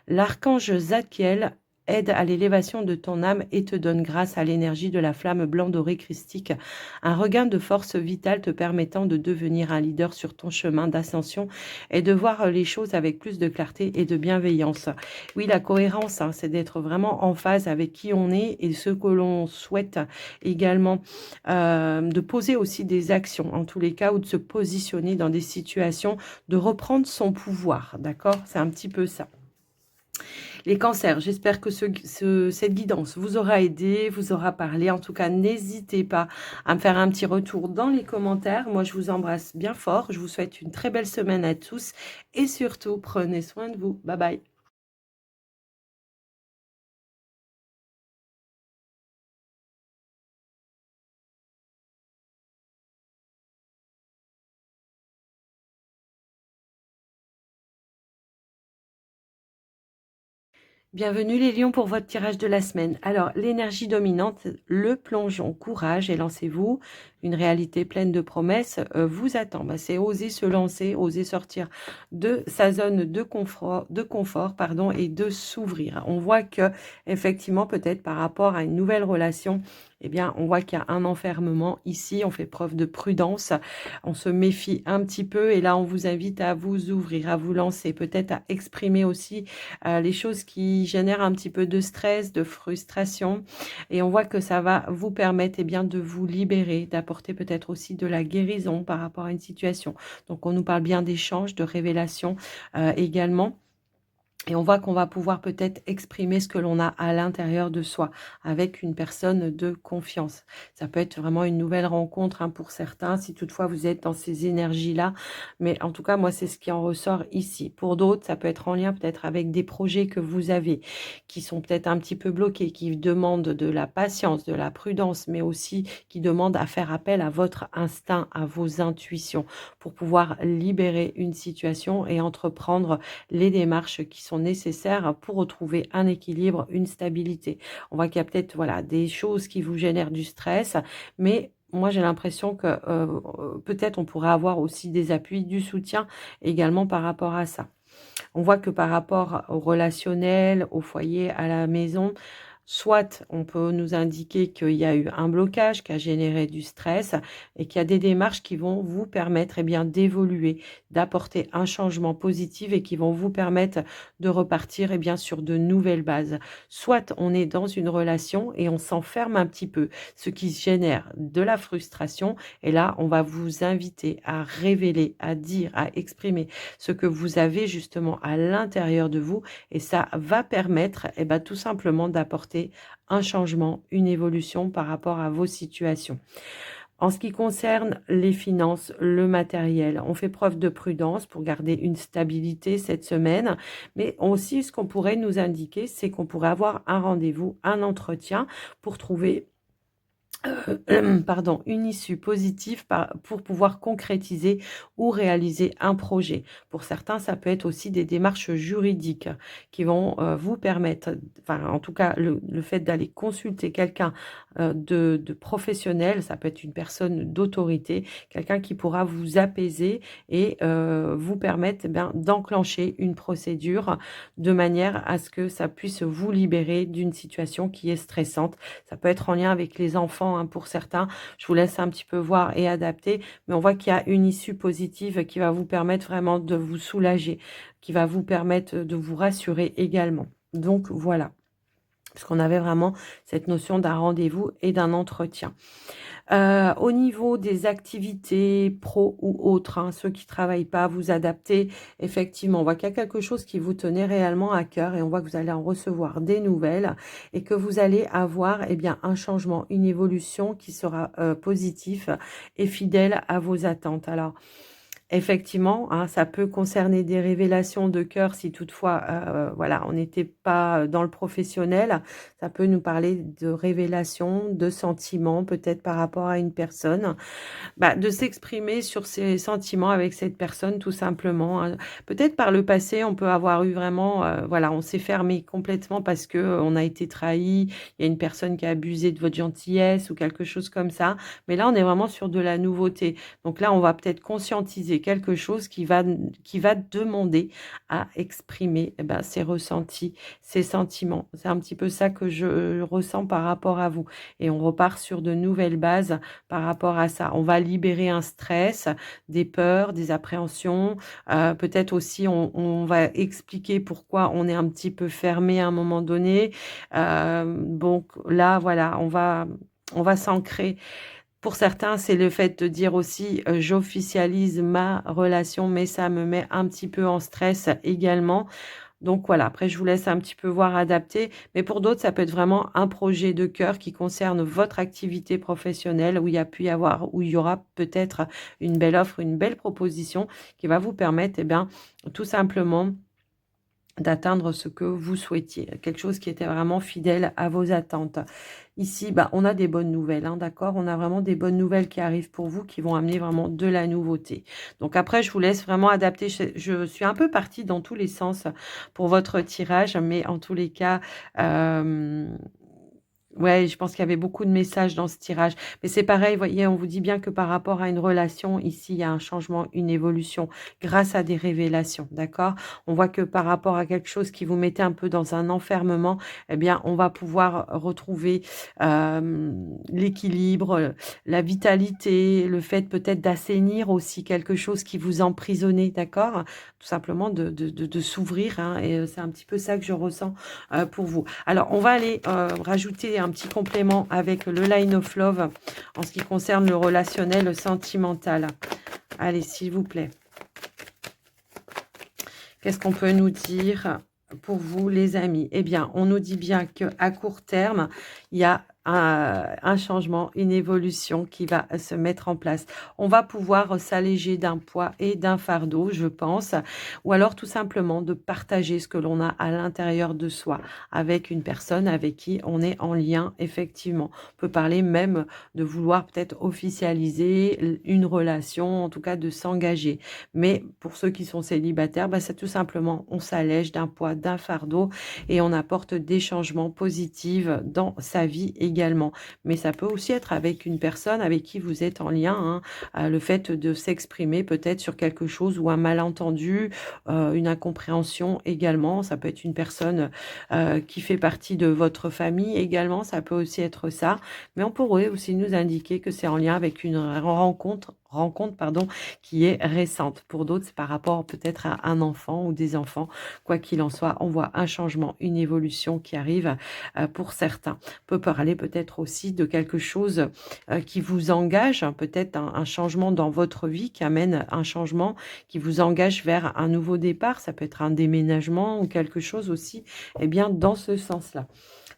L'archange Zadkiel aide à l'élévation de ton âme et te donne grâce à l'énergie de la flamme blanc doré christique, un regain de force vitale te permettant de devenir un leader sur ton chemin d'ascension et de voir les choses avec plus de clarté et de bienveillance. Oui, la cohérence, hein, c'est d'être vraiment en phase avec qui on est et ce que l'on souhaite également, de poser aussi des actions en tous les cas ou de se positionner dans des situations, de reprendre son pouvoir, d'accord? C'est un petit peu ça. Les cancers, j'espère que cette guidance vous aura aidé, vous aura parlé. En tout cas, n'hésitez pas à me faire un petit retour dans les commentaires. Moi, je vous embrasse bien fort. Je vous souhaite une très belle semaine à tous et surtout, prenez soin de vous. Bye bye. Bienvenue les lions pour votre tirage de la semaine. Alors, l'énergie dominante, le plongeon, courage et lancez-vous. Une réalité pleine de promesses vous attend. Bah, c'est oser se lancer, oser sortir de sa zone de confort, pardon, et de s'ouvrir. On voit que effectivement, peut-être par rapport à une nouvelle relation, eh bien, on voit qu'il y a un enfermement ici. On fait preuve de prudence, on se méfie un petit peu et là, on vous invite à vous ouvrir, à vous lancer, peut-être à exprimer aussi les choses qui génèrent un petit peu de stress, de frustration. Et on voit que ça va vous permettre eh bien, de vous libérer, d'apporter peut-être aussi de la guérison par rapport à une situation. Donc, on nous parle bien d'échanges, de révélations également. Et on voit qu'on va pouvoir peut-être exprimer ce que l'on a à l'intérieur de soi avec une personne de confiance. Ça peut être vraiment une nouvelle rencontre hein, pour certains, si toutefois vous êtes dans ces énergies-là. Mais en tout cas, moi, c'est ce qui en ressort ici. Pour d'autres, ça peut être en lien peut-être avec des projets que vous avez qui sont peut-être un petit peu bloqués, qui demandent de la patience, de la prudence, mais aussi qui demandent à faire appel à votre instinct, à vos intuitions pour pouvoir libérer une situation et entreprendre les démarches qui sont nécessaires pour retrouver un équilibre, une stabilité. On voit qu'il y a peut-être voilà, des choses qui vous génèrent du stress, mais moi, j'ai l'impression que peut-être on pourrait avoir aussi des appuis, du soutien également par rapport à ça. On voit que par rapport au relationnel, au foyer, à la maison, soit on peut nous indiquer qu'il y a eu un blocage qui a généré du stress et qu'il y a des démarches qui vont vous permettre eh bien, d'évoluer, d'apporter un changement positif et qui vont vous permettre de repartir eh bien, sur de nouvelles bases. Soit on est dans une relation et on s'enferme un petit peu, ce qui génère de la frustration. Et là, on va vous inviter à révéler, à dire, à exprimer ce que vous avez justement à l'intérieur de vous et ça va permettre eh ben, tout simplement d'apporter un changement, une évolution par rapport à vos situations. En ce qui concerne les finances, le matériel, on fait preuve de prudence pour garder une stabilité cette semaine, mais aussi ce qu'on pourrait nous indiquer, c'est qu'on pourrait avoir un rendez-vous, un entretien pour trouver pardon, une issue positive pour pouvoir concrétiser ou réaliser un projet. Pour certains, ça peut être aussi des démarches juridiques qui vont vous permettre, enfin en tout cas le fait d'aller consulter quelqu'un de professionnel, ça peut être une personne d'autorité, quelqu'un qui pourra vous apaiser et vous permettre eh bien, d'enclencher une procédure de manière à ce que ça puisse vous libérer d'une situation qui est stressante. Ça peut être en lien avec les enfants également, hein, pour certains. Je vous laisse un petit peu voir et adapter, mais on voit qu'il y a une issue positive qui va vous permettre vraiment de vous soulager, qui va vous permettre de vous rassurer également. Donc voilà, parce qu'on avait vraiment cette notion d'un rendez-vous et d'un entretien. Au niveau des activités pro ou autres, hein, ceux qui travaillent pas, vous adaptez. Effectivement, on voit qu'il y a quelque chose qui vous tenait réellement à cœur et on voit que vous allez en recevoir des nouvelles et que vous allez avoir, eh bien, un changement, une évolution qui sera, positif et fidèle à vos attentes. Alors, effectivement, hein, ça peut concerner des révélations de cœur si toutefois, voilà, on n'était pas dans le professionnel. Ça peut nous parler de révélations, de sentiments, peut-être par rapport à une personne. Bah, de s'exprimer sur ses sentiments avec cette personne tout simplement, hein. Peut-être par le passé, on peut avoir eu vraiment, voilà, on s'est fermé complètement parce que, on a été trahi, il y a une personne qui a abusé de votre gentillesse ou quelque chose comme ça. Mais là, on est vraiment sur de la nouveauté. Donc là, on va peut-être conscientiser quelque chose qui va demander à exprimer, eh ben, ses ressentis, ses sentiments. C'est un petit peu ça que je ressens par rapport à vous et on repart sur de nouvelles bases par rapport à ça. On va libérer un stress, des peurs, des appréhensions. Peut-être aussi on va expliquer pourquoi on est un petit peu fermé à un moment donné. Donc là, voilà, on va s'ancrer. Pour certains, c'est le fait de dire aussi, «J'officialise ma relation, mais ça me met un petit peu en stress également». Donc voilà, après je vous laisse un petit peu voir, adapter, mais pour d'autres, ça peut être vraiment un projet de cœur qui concerne votre activité professionnelle où il y a pu y avoir où il y aura peut-être une belle offre, une belle proposition qui va vous permettre, eh bien, tout simplement d'atteindre ce que vous souhaitiez, quelque chose qui était vraiment fidèle à vos attentes. Ici, bah, on a des bonnes nouvelles, hein, d'accord? On a vraiment des bonnes nouvelles qui arrivent pour vous, qui vont amener vraiment de la nouveauté. Donc après, je vous laisse vraiment adapter. Je suis un peu partie dans tous les sens pour votre tirage, mais en tous les cas, ouais, je pense qu'il y avait beaucoup de messages dans ce tirage. Mais c'est pareil, voyez, on vous dit bien que par rapport à une relation, ici, il y a un changement, une évolution grâce à des révélations, d'accord? On voit que par rapport à quelque chose qui vous mettait un peu dans un enfermement, eh bien, on va pouvoir retrouver l'équilibre, la vitalité, le fait peut-être d'assainir aussi quelque chose qui vous emprisonnait, d'accord? Tout simplement de s'ouvrir, hein, et c'est un petit peu ça que je ressens pour vous. Alors, on va aller rajouter un petit complément avec le Line of Love en ce qui concerne le relationnel, le sentimental. Allez, s'il vous plaît. Qu'est-ce qu'on peut nous dire pour vous, les amis? Eh bien, on nous dit bien qu'à court terme, il y a un changement, une évolution qui va se mettre en place. On va pouvoir s'alléger d'un poids et d'un fardeau, je pense, ou alors tout simplement de partager ce que l'on a à l'intérieur de soi avec une personne avec qui on est en lien, effectivement. On peut parler même de vouloir peut-être officialiser une relation, en tout cas de s'engager. Mais pour ceux qui sont célibataires, bah, c'est tout simplement, on s'allège d'un poids, d'un fardeau et on apporte des changements positifs dans sa vie également. Mais ça peut aussi être avec une personne avec qui vous êtes en lien, hein, le fait de s'exprimer peut-être sur quelque chose ou un malentendu, une incompréhension également. Ça peut être une personne qui fait partie de votre famille également, ça peut aussi être ça. Mais on pourrait aussi nous indiquer que c'est en lien avec une rencontre pardon, qui est récente. Pour d'autres, c'est par rapport peut-être à un enfant ou des enfants. Quoi qu'il en soit, on voit un changement, une évolution qui arrive pour certains. On peut parler peut-être aussi de quelque chose qui vous engage, hein, peut-être un changement dans votre vie qui amène un changement qui vous engage vers un nouveau départ. Ça peut être un déménagement ou quelque chose aussi, eh bien, dans ce sens-là.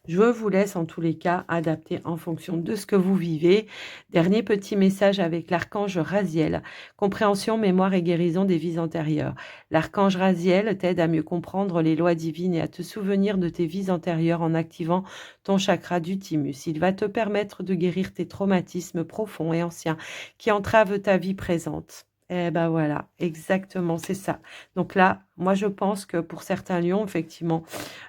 Je vous laisse en tous les cas adapter en fonction de ce que vous vivez. Dernier petit message avec l'archange Raziel. Compréhension, mémoire et guérison des vies antérieures. L'archange Raziel t'aide à mieux comprendre les lois divines et à te souvenir de tes vies antérieures en activant ton chakra du thymus. Il va te permettre de guérir tes traumatismes profonds et anciens qui entravent ta vie présente. Eh ben voilà, exactement, c'est ça. Donc là, moi je pense que pour certains lions, effectivement,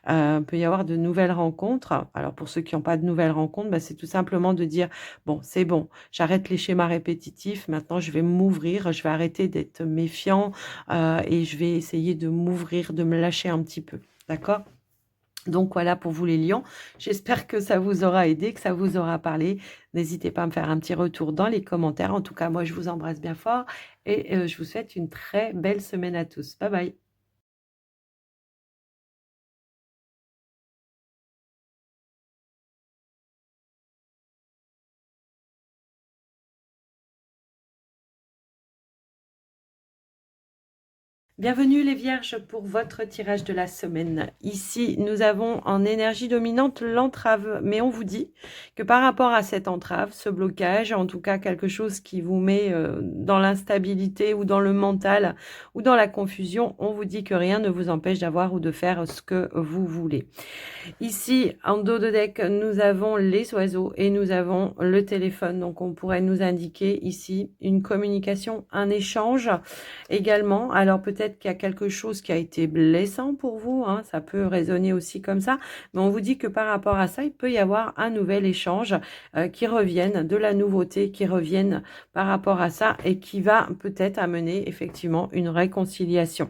peut y avoir de nouvelles rencontres. Alors pour ceux qui n'ont pas de nouvelles rencontres, bah, c'est tout simplement de dire: «Bon, c'est bon, j'arrête les schémas répétitifs, maintenant je vais m'ouvrir, je vais arrêter d'être méfiant, et je vais essayer de m'ouvrir, de me lâcher un petit peu». D'accord? Donc voilà pour vous les lions. J'espère que ça vous aura aidé, que ça vous aura parlé. N'hésitez pas à me faire un petit retour dans les commentaires. En tout cas, moi, je vous embrasse bien fort et je vous souhaite une très belle semaine à tous. Bye bye. Bienvenue les vierges pour votre tirage de la semaine. Ici, nous avons en énergie dominante l'entrave, mais on vous dit que par rapport à cette entrave, ce blocage, en tout cas quelque chose qui vous met dans l'instabilité ou dans le mental ou dans la confusion, on vous dit que rien ne vous empêche d'avoir ou de faire ce que vous voulez. Ici, en dos de deck, nous avons les oiseaux et nous avons le téléphone. Donc, on pourrait nous indiquer ici une communication, un échange également. Alors, peut-être qu'il y a quelque chose qui a été blessant pour vous, hein, ça peut résonner aussi comme ça. Mais on vous dit que par rapport à ça, il peut y avoir un nouvel échange qui revienne, de la nouveauté qui revienne par rapport à ça et qui va peut-être amener effectivement une réconciliation.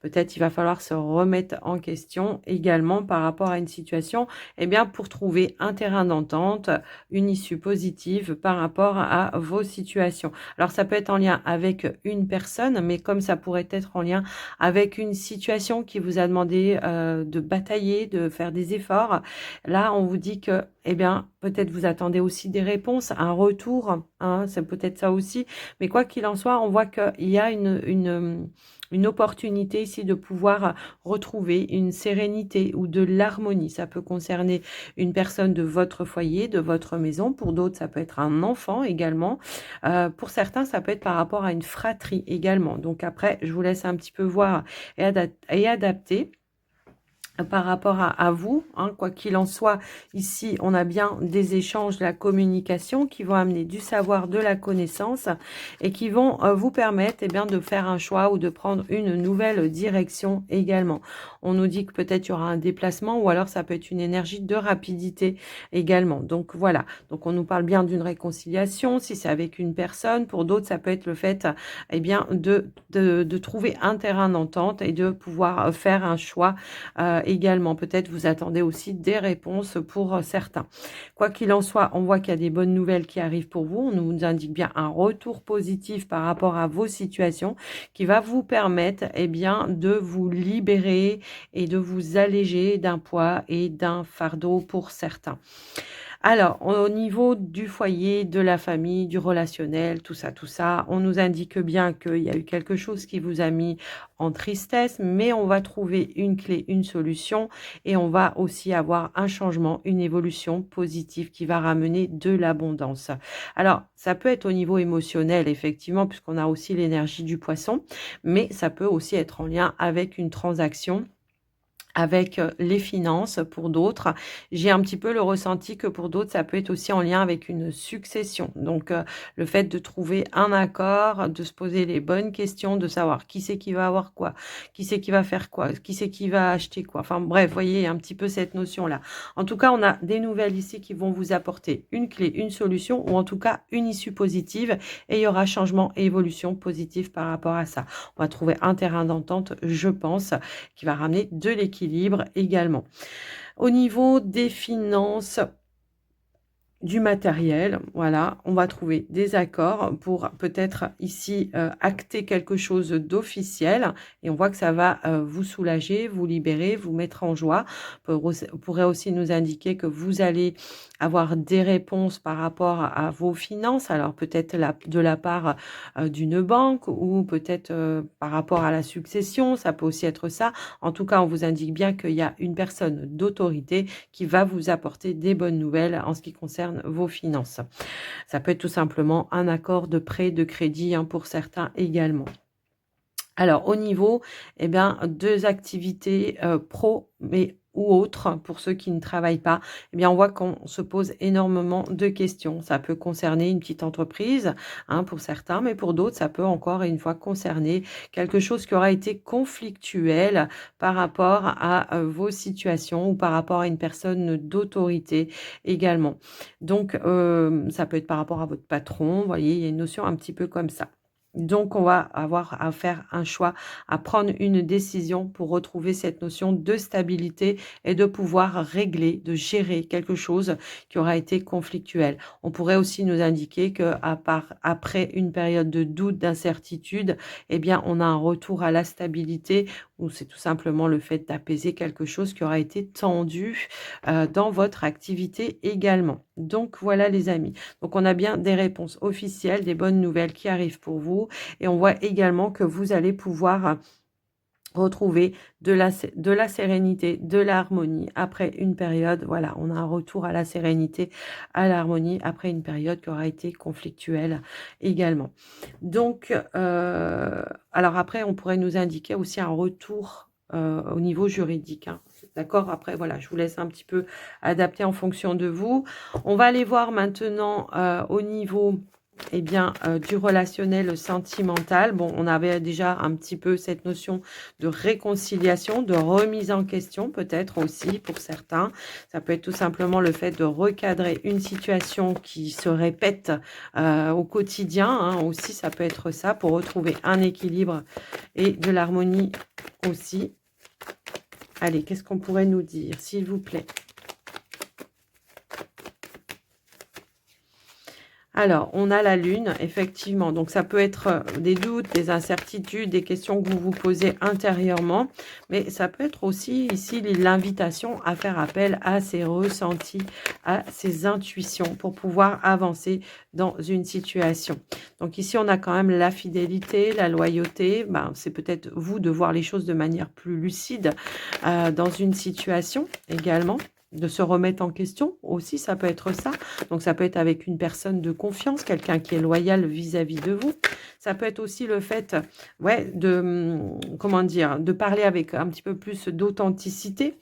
Peut-être il va falloir se remettre en question également par rapport à une situation, eh bien pour trouver un terrain d'entente, une issue positive par rapport à vos situations. Alors ça peut être en lien avec une personne, mais comme ça pourrait être en lien avec une situation qui vous a demandé de batailler, de faire des efforts. Là, on vous dit que, eh bien, peut-être vous attendez aussi des réponses, un retour, hein, c'est peut-être ça aussi. Mais quoi qu'il en soit, on voit qu'il y a une opportunité ici de pouvoir retrouver une sérénité ou de l'harmonie. Ça peut concerner une personne de votre foyer, de votre maison. Pour d'autres, ça peut être un enfant également. Pour certains, ça peut être par rapport à une fratrie également. Donc après, je vous laisse un petit peu voir et adapter par rapport à vous, hein, quoi qu'il en soit, ici, on a bien des échanges, de la communication qui vont amener du savoir, de la connaissance et qui vont vous permettre eh bien, de faire un choix ou de prendre une nouvelle direction également. On nous dit que peut-être il y aura un déplacement ou alors ça peut être une énergie de rapidité également. Donc voilà, donc on nous parle bien d'une réconciliation, si c'est avec une personne, pour d'autres ça peut être le fait eh bien, de trouver un terrain d'entente et de pouvoir faire un choix également. Peut-être vous attendez aussi des réponses pour certains. Quoi qu'il en soit, on voit qu'il y a des bonnes nouvelles qui arrivent pour vous. On nous indique bien un retour positif par rapport à vos situations qui va vous permettre eh bien, de vous libérer et de vous alléger d'un poids et d'un fardeau pour certains. Alors, au niveau du foyer, de la famille, du relationnel, tout ça, on nous indique bien qu'il y a eu quelque chose qui vous a mis en tristesse, mais on va trouver une clé, une solution et on va aussi avoir un changement, une évolution positive qui va ramener de l'abondance. Alors, ça peut être au niveau émotionnel, effectivement, puisqu'on a aussi l'énergie du poisson, mais ça peut aussi être en lien avec une transaction avec les finances pour d'autres. J'ai un petit peu le ressenti que pour d'autres, ça peut être aussi en lien avec une succession. Donc, le fait de trouver un accord, de se poser les bonnes questions, de savoir qui c'est qui va avoir quoi, qui c'est qui va faire quoi, qui c'est qui va acheter quoi. Enfin bref, vous voyez un petit peu cette notion-là. En tout cas, on a des nouvelles ici qui vont vous apporter une clé, une solution ou en tout cas une issue positive et il y aura changement et évolution positive par rapport à ça. On va trouver un terrain d'entente, je pense, qui va ramener de l'équilibre également. Au niveau des finances, du matériel, voilà, on va trouver des accords pour peut-être ici acter quelque chose d'officiel et on voit que ça va vous soulager, vous libérer, vous mettre en joie. On pourrait aussi nous indiquer que vous allez avoir des réponses par rapport à vos finances, alors peut-être de la part d'une banque ou peut-être par rapport à la succession, ça peut aussi être ça. En tout cas, on vous indique bien qu'il y a une personne d'autorité qui va vous apporter des bonnes nouvelles en ce qui concerne vos finances. Ça peut être tout simplement un accord de prêt, de crédit hein, pour certains également. Alors au niveau eh bien, 2 activités pro, mais ou autres, pour ceux qui ne travaillent pas, eh bien, on voit qu'on se pose énormément de questions. Ça peut concerner une petite entreprise hein, pour certains, mais pour d'autres, ça peut encore une fois concerner quelque chose qui aura été conflictuel par rapport à vos situations ou par rapport à une personne d'autorité également. Donc, ça peut être par rapport à votre patron, vous voyez, il y a une notion un petit peu comme ça. Donc, on va avoir à faire un choix, à prendre une décision pour retrouver cette notion de stabilité et de pouvoir régler, de gérer quelque chose qui aura été conflictuel. On pourrait aussi nous indiquer que après une période de doute, d'incertitude, eh bien, on a un retour à la stabilité ou c'est tout simplement le fait d'apaiser quelque chose qui aura été tendu dans votre activité également. Donc, voilà les amis. Donc, on a bien des réponses officielles, des bonnes nouvelles qui arrivent pour vous. Et on voit également que vous allez pouvoir retrouver de la sérénité, de l'harmonie après une période. Voilà, on a un retour à la sérénité, à l'harmonie après une période qui aura été conflictuelle également. Donc, alors après, on pourrait nous indiquer aussi un retour au niveau juridique. Hein. D'accord? Après, voilà, je vous laisse un petit peu adapter en fonction de vous. On va aller voir maintenant au niveau eh bien, du relationnel sentimental. Bon, on avait déjà un petit peu cette notion de réconciliation, de remise en question peut-être aussi pour certains. Ça peut être tout simplement le fait de recadrer une situation qui se répète au quotidien. Hein, aussi, ça peut être ça pour retrouver un équilibre et de l'harmonie aussi. Allez, qu'est-ce qu'on pourrait nous dire, s'il vous plaît? Alors, on a la lune, effectivement. Donc, ça peut être des doutes, des incertitudes, des questions que vous vous posez intérieurement. Mais ça peut être aussi ici l'invitation à faire appel à ses ressentis, à ses intuitions pour pouvoir avancer dans une situation. Donc, ici, on a quand même la fidélité, la loyauté. Ben, c'est peut-être vous de voir les choses de manière plus lucide dans une situation également, de se remettre en question aussi, ça peut être ça. Donc, ça peut être avec une personne de confiance, quelqu'un qui est loyal vis-à-vis de vous. Ça peut être aussi le fait, ouais, de, comment dire, de parler avec un petit peu plus d'authenticité.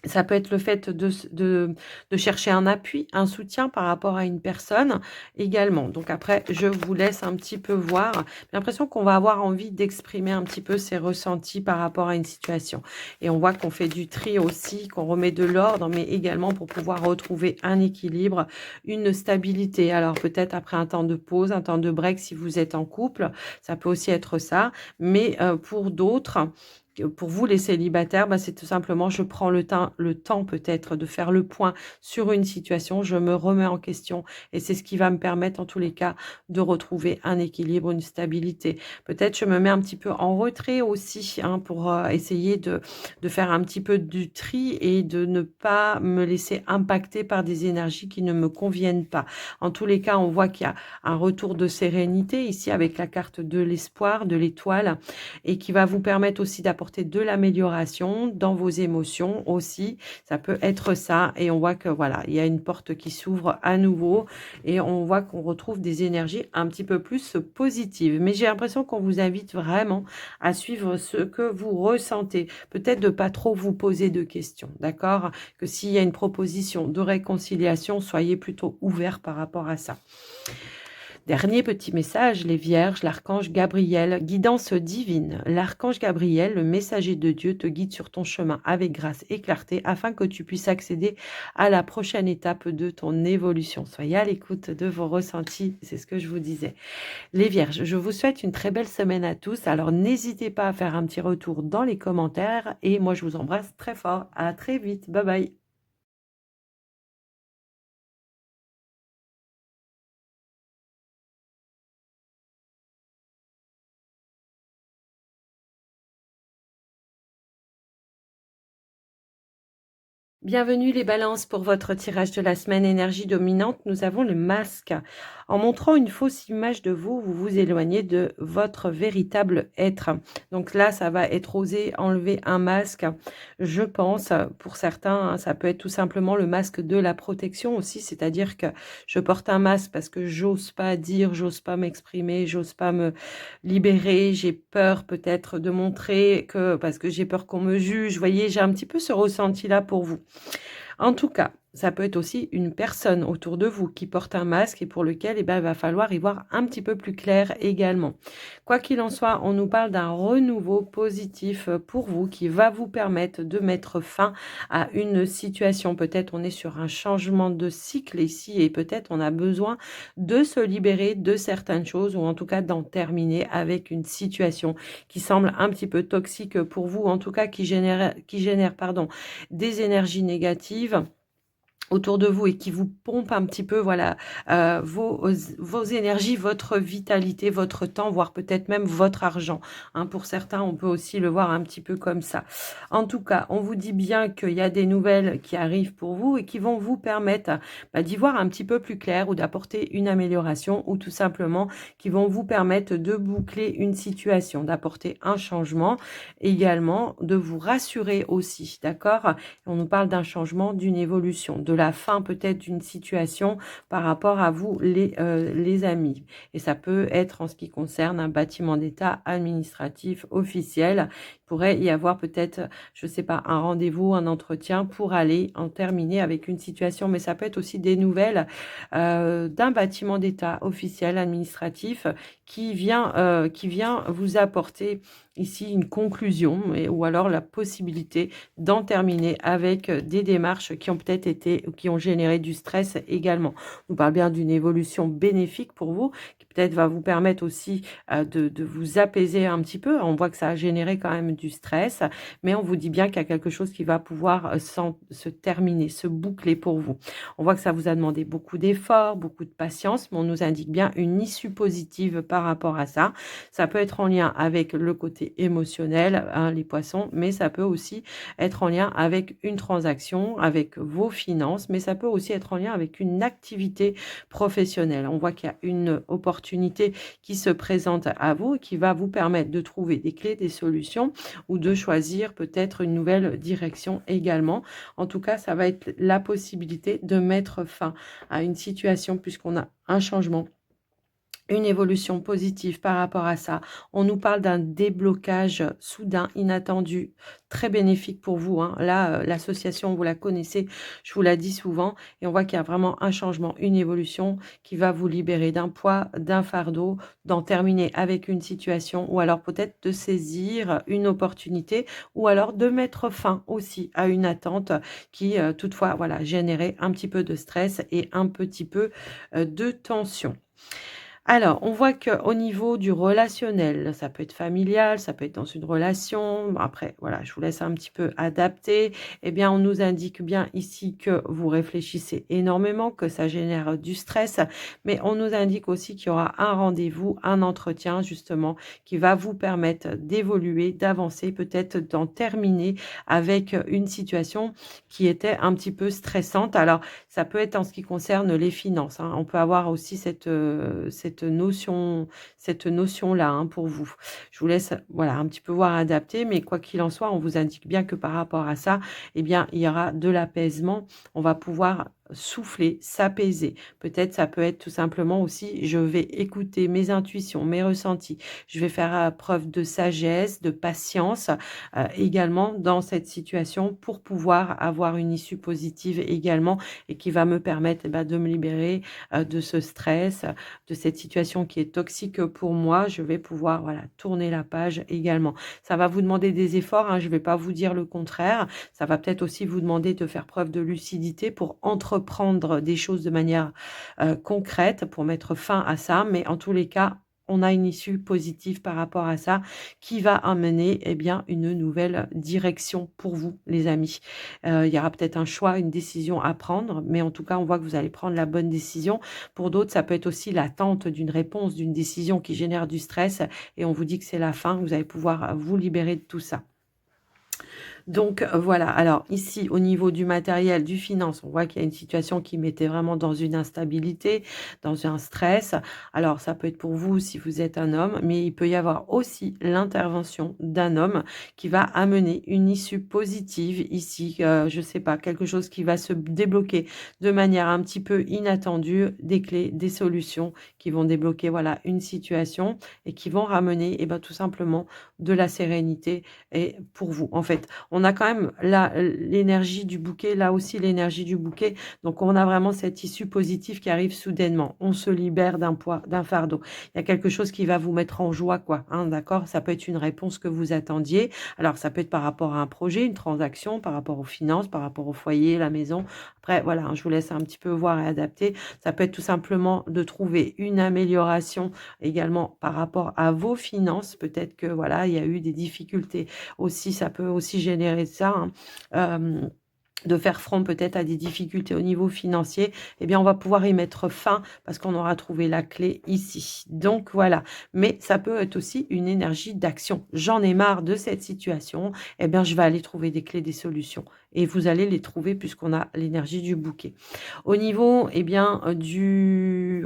Ça peut être le fait de chercher un appui, un soutien par rapport à une personne également. Donc après, je vous laisse un petit peu voir. J'ai l'impression qu'on va avoir envie d'exprimer un petit peu ses ressentis par rapport à une situation. Et on voit qu'on fait du tri aussi, qu'on remet de l'ordre, mais également pour pouvoir retrouver un équilibre, une stabilité. Alors peut-être après un temps de pause, un temps de break si vous êtes en couple, ça peut aussi être ça. Mais pour d'autres, pour vous les célibataires, bah, c'est tout simplement je prends le temps peut-être de faire le point sur une situation, je me remets en question et c'est ce qui va me permettre en tous les cas de retrouver un équilibre, une stabilité. Peut-être je me mets un petit peu en retrait aussi hein, pour essayer de faire un petit peu du tri et de ne pas me laisser impacter par des énergies qui ne me conviennent pas. En tous les cas, on voit qu'il y a un retour de sérénité ici avec la carte de l'espoir, de l'étoile et qui va vous permettre aussi d'apporter de l'amélioration dans vos émotions aussi. Ça peut être ça et on voit que voilà, il y a une porte qui s'ouvre à nouveau et on voit qu'on retrouve des énergies un petit peu plus positives. Mais j'ai l'impression qu'on vous invite vraiment à suivre ce que vous ressentez. Peut-être de pas trop vous poser de questions, d'accord? Que s'il y a une proposition de réconciliation, soyez plutôt ouvert par rapport à ça. Dernier petit message, les vierges, l'archange Gabriel, guidance divine. L'archange Gabriel, le messager de Dieu, te guide sur ton chemin avec grâce et clarté afin que tu puisses accéder à la prochaine étape de ton évolution. Soyez à l'écoute de vos ressentis, c'est ce que je vous disais. Les vierges, je vous souhaite une très belle semaine à tous. Alors n'hésitez pas à faire un petit retour dans les commentaires et moi je vous embrasse très fort. À très vite. Bye bye. Bienvenue les balances pour votre tirage de la semaine énergie dominante. Nous avons le masque. En montrant une fausse image de vous, vous vous éloignez de votre véritable être. Donc là, ça va être oser enlever un masque. Je pense, pour certains, hein, ça peut être tout simplement le masque de la protection aussi. C'est-à-dire que je porte un masque parce que j'ose pas dire, j'ose pas m'exprimer, j'ose pas me libérer. J'ai peur peut-être de montrer que, parce que j'ai peur qu'on me juge. Vous voyez, j'ai un petit peu ce ressenti-là pour vous. En tout cas, ça peut être aussi une personne autour de vous qui porte un masque et pour lequel eh ben, il va falloir y voir un petit peu plus clair également. Quoi qu'il en soit, on nous parle d'un renouveau positif pour vous qui va vous permettre de mettre fin à une situation. Peut-être on est sur un changement de cycle ici et peut-être on a besoin de se libérer de certaines choses ou en tout cas d'en terminer avec une situation qui semble un petit peu toxique pour vous, en tout cas qui génère pardon, des énergies négatives autour de vous et qui vous pompe un petit peu, voilà, vos énergies, votre vitalité, votre temps, voire peut-être même votre argent, hein. Pour certains, on peut aussi le voir un petit peu comme ça. En tout cas, on vous dit bien qu'il y a des nouvelles qui arrivent pour vous et qui vont vous permettre, d'y voir un petit peu plus clair ou d'apporter une amélioration ou tout simplement qui vont vous permettre de boucler une situation, d'apporter un changement, également de vous rassurer aussi, d'accord? On nous parle d'un changement, d'une évolution, de la fin peut-être d'une situation par rapport à vous les amis. Et ça peut être en ce qui concerne un bâtiment d'État administratif officiel. Il pourrait y avoir peut-être, je ne sais pas, un rendez-vous, un entretien pour aller en terminer avec une situation. Mais ça peut être aussi des nouvelles d'un bâtiment d'État officiel administratif qui vient vous apporter ici une conclusion ou alors la possibilité d'en terminer avec des démarches qui ont peut-être été ou qui ont généré du stress également. On parle bien d'une évolution bénéfique pour vous qui peut-être va vous permettre aussi de vous apaiser un petit peu. On voit que ça a généré quand même du stress, mais on vous dit bien qu'il y a quelque chose qui va pouvoir se terminer, se boucler pour vous. On voit que ça vous a demandé beaucoup d'efforts, beaucoup de patience, mais on nous indique bien une issue positive par rapport à ça. Ça peut être en lien avec le côté émotionnel, hein, les poissons, mais ça peut aussi être en lien avec une transaction, avec vos finances, mais ça peut aussi être en lien avec une activité professionnelle. On voit qu'il y a une opportunité qui se présente à vous et qui va vous permettre de trouver des clés, des solutions ou de choisir peut-être une nouvelle direction également. En tout cas, ça va être la possibilité de mettre fin à une situation puisqu'on a un changement, une évolution positive par rapport à ça. On nous parle d'un déblocage soudain, inattendu, très bénéfique pour vous, hein. Là, l'association, vous la connaissez, je vous la dis souvent, et on voit qu'il y a vraiment un changement, une évolution qui va vous libérer d'un poids, d'un fardeau, d'en terminer avec une situation, ou alors peut-être de saisir une opportunité, ou alors de mettre fin aussi à une attente qui, toutefois, voilà, générait un petit peu de stress et un petit peu de tension. Alors, on voit qu'au niveau du relationnel, ça peut être familial, ça peut être dans une relation. Bon, après, voilà, je vous laisse un petit peu adapter. Eh bien, on nous indique bien ici que vous réfléchissez énormément, que ça génère du stress, mais on nous indique aussi qu'il y aura un rendez-vous, un entretien, justement, qui va vous permettre d'évoluer, d'avancer, peut-être d'en terminer avec une situation qui était un petit peu stressante. Alors, ça peut être en ce qui concerne les finances, hein. On peut avoir aussi cette notion-là, hein, pour vous. Je vous laisse, voilà, un petit peu voir adapter, mais quoi qu'il en soit, on vous indique bien que par rapport à ça, eh bien, il y aura de l'apaisement. On va pouvoir souffler, s'apaiser. Peut-être ça peut être tout simplement aussi, je vais écouter mes intuitions, mes ressentis. Je vais faire preuve de sagesse, de patience également dans cette situation pour pouvoir avoir une issue positive également et qui va me permettre de me libérer de ce stress, de cette situation qui est toxique pour moi. Je vais pouvoir, voilà, tourner la page également. Ça va vous demander des efforts, hein, je ne vais pas vous dire le contraire. Ça va peut-être aussi vous demander de faire preuve de lucidité pour entreprendre des choses de manière concrète, pour mettre fin à ça. Mais en tous les cas, on a une issue positive par rapport à ça qui va amener, eh bien, une nouvelle direction pour vous, les amis. Il y aura peut-être un choix, une décision à prendre, mais en tout cas, on voit que vous allez prendre la bonne décision. Pour d'autres, ça peut être aussi l'attente d'une réponse, d'une décision qui génère du stress et on vous dit que c'est la fin, vous allez pouvoir vous libérer de tout ça. Donc voilà, alors ici au niveau du matériel, du finance, on voit qu'il y a une situation qui mettait vraiment dans une instabilité, dans un stress. Alors ça peut être pour vous si vous êtes un homme, mais il peut y avoir aussi l'intervention d'un homme qui va amener une issue positive ici, je sais pas, quelque chose qui va se débloquer de manière un petit peu inattendue, des clés, des solutions qui vont débloquer, voilà, une situation et qui vont ramener, tout simplement de la sérénité et pour vous. En fait, On a quand même là l'énergie du bouquet, là aussi l'énergie du bouquet. Donc, on a vraiment cette issue positive qui arrive soudainement. On se libère d'un poids, d'un fardeau. Il y a quelque chose qui va vous mettre en joie, quoi. Hein, d'accord? Ça peut être une réponse que vous attendiez. Alors, ça peut être par rapport à un projet, une transaction, par rapport aux finances, par rapport au foyer, la maison. Après, voilà, hein, je vous laisse un petit peu voir et adapter. Ça peut être tout simplement de trouver une amélioration également par rapport à vos finances. Peut-être que, voilà, il y a eu des difficultés aussi. Ça peut aussi générer ça, hein. De faire front peut-être à des difficultés au niveau financier, eh bien, on va pouvoir y mettre fin parce qu'on aura trouvé la clé ici. Donc, voilà. Mais ça peut être aussi une énergie d'action. J'en ai marre de cette situation. Eh bien, je vais aller trouver des clés, des solutions. Et vous allez les trouver puisqu'on a l'énergie du bouquet. Au niveau, eh bien, du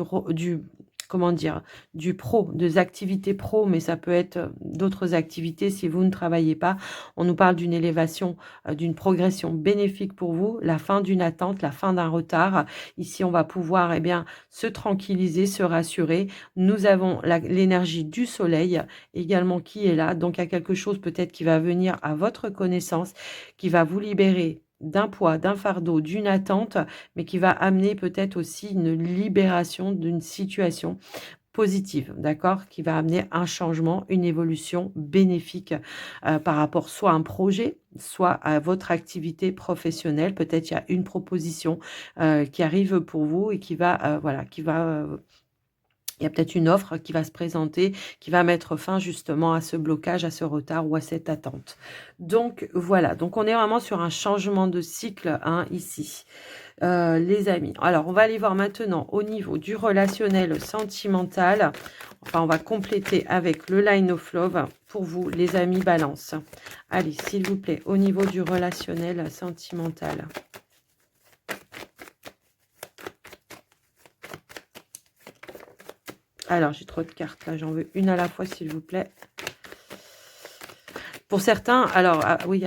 comment dire, du pro, des activités pro, mais ça peut être d'autres activités si vous ne travaillez pas. On nous parle d'une élévation, d'une progression bénéfique pour vous, la fin d'une attente, la fin d'un retard. Ici, on va pouvoir eh bien, se tranquilliser, se rassurer. Nous avons l'énergie du soleil également qui est là. Donc, il y a quelque chose peut-être qui va venir à votre connaissance, qui va vous libérer d'un poids, d'un fardeau, d'une attente, mais qui va amener peut-être aussi une libération d'une situation positive, d'accord? Qui va amener un changement, une évolution bénéfique par rapport soit à un projet, soit à votre activité professionnelle. Peut-être il y a une proposition qui arrive pour vous et qui va, voilà, il y a peut-être une offre qui va se présenter, qui va mettre fin justement à ce blocage, à ce retard ou à cette attente. Donc voilà, donc on est vraiment sur un changement de cycle hein, ici. Les amis. Alors, on va aller voir maintenant au niveau du relationnel sentimental. Enfin, on va compléter avec le Line of Love pour vous, les amis Balance. Allez, s'il vous plaît, au niveau du relationnel sentimental. Alors, j'ai trop de cartes là, j'en veux une à la fois, s'il vous plaît. Pour certains, alors oui,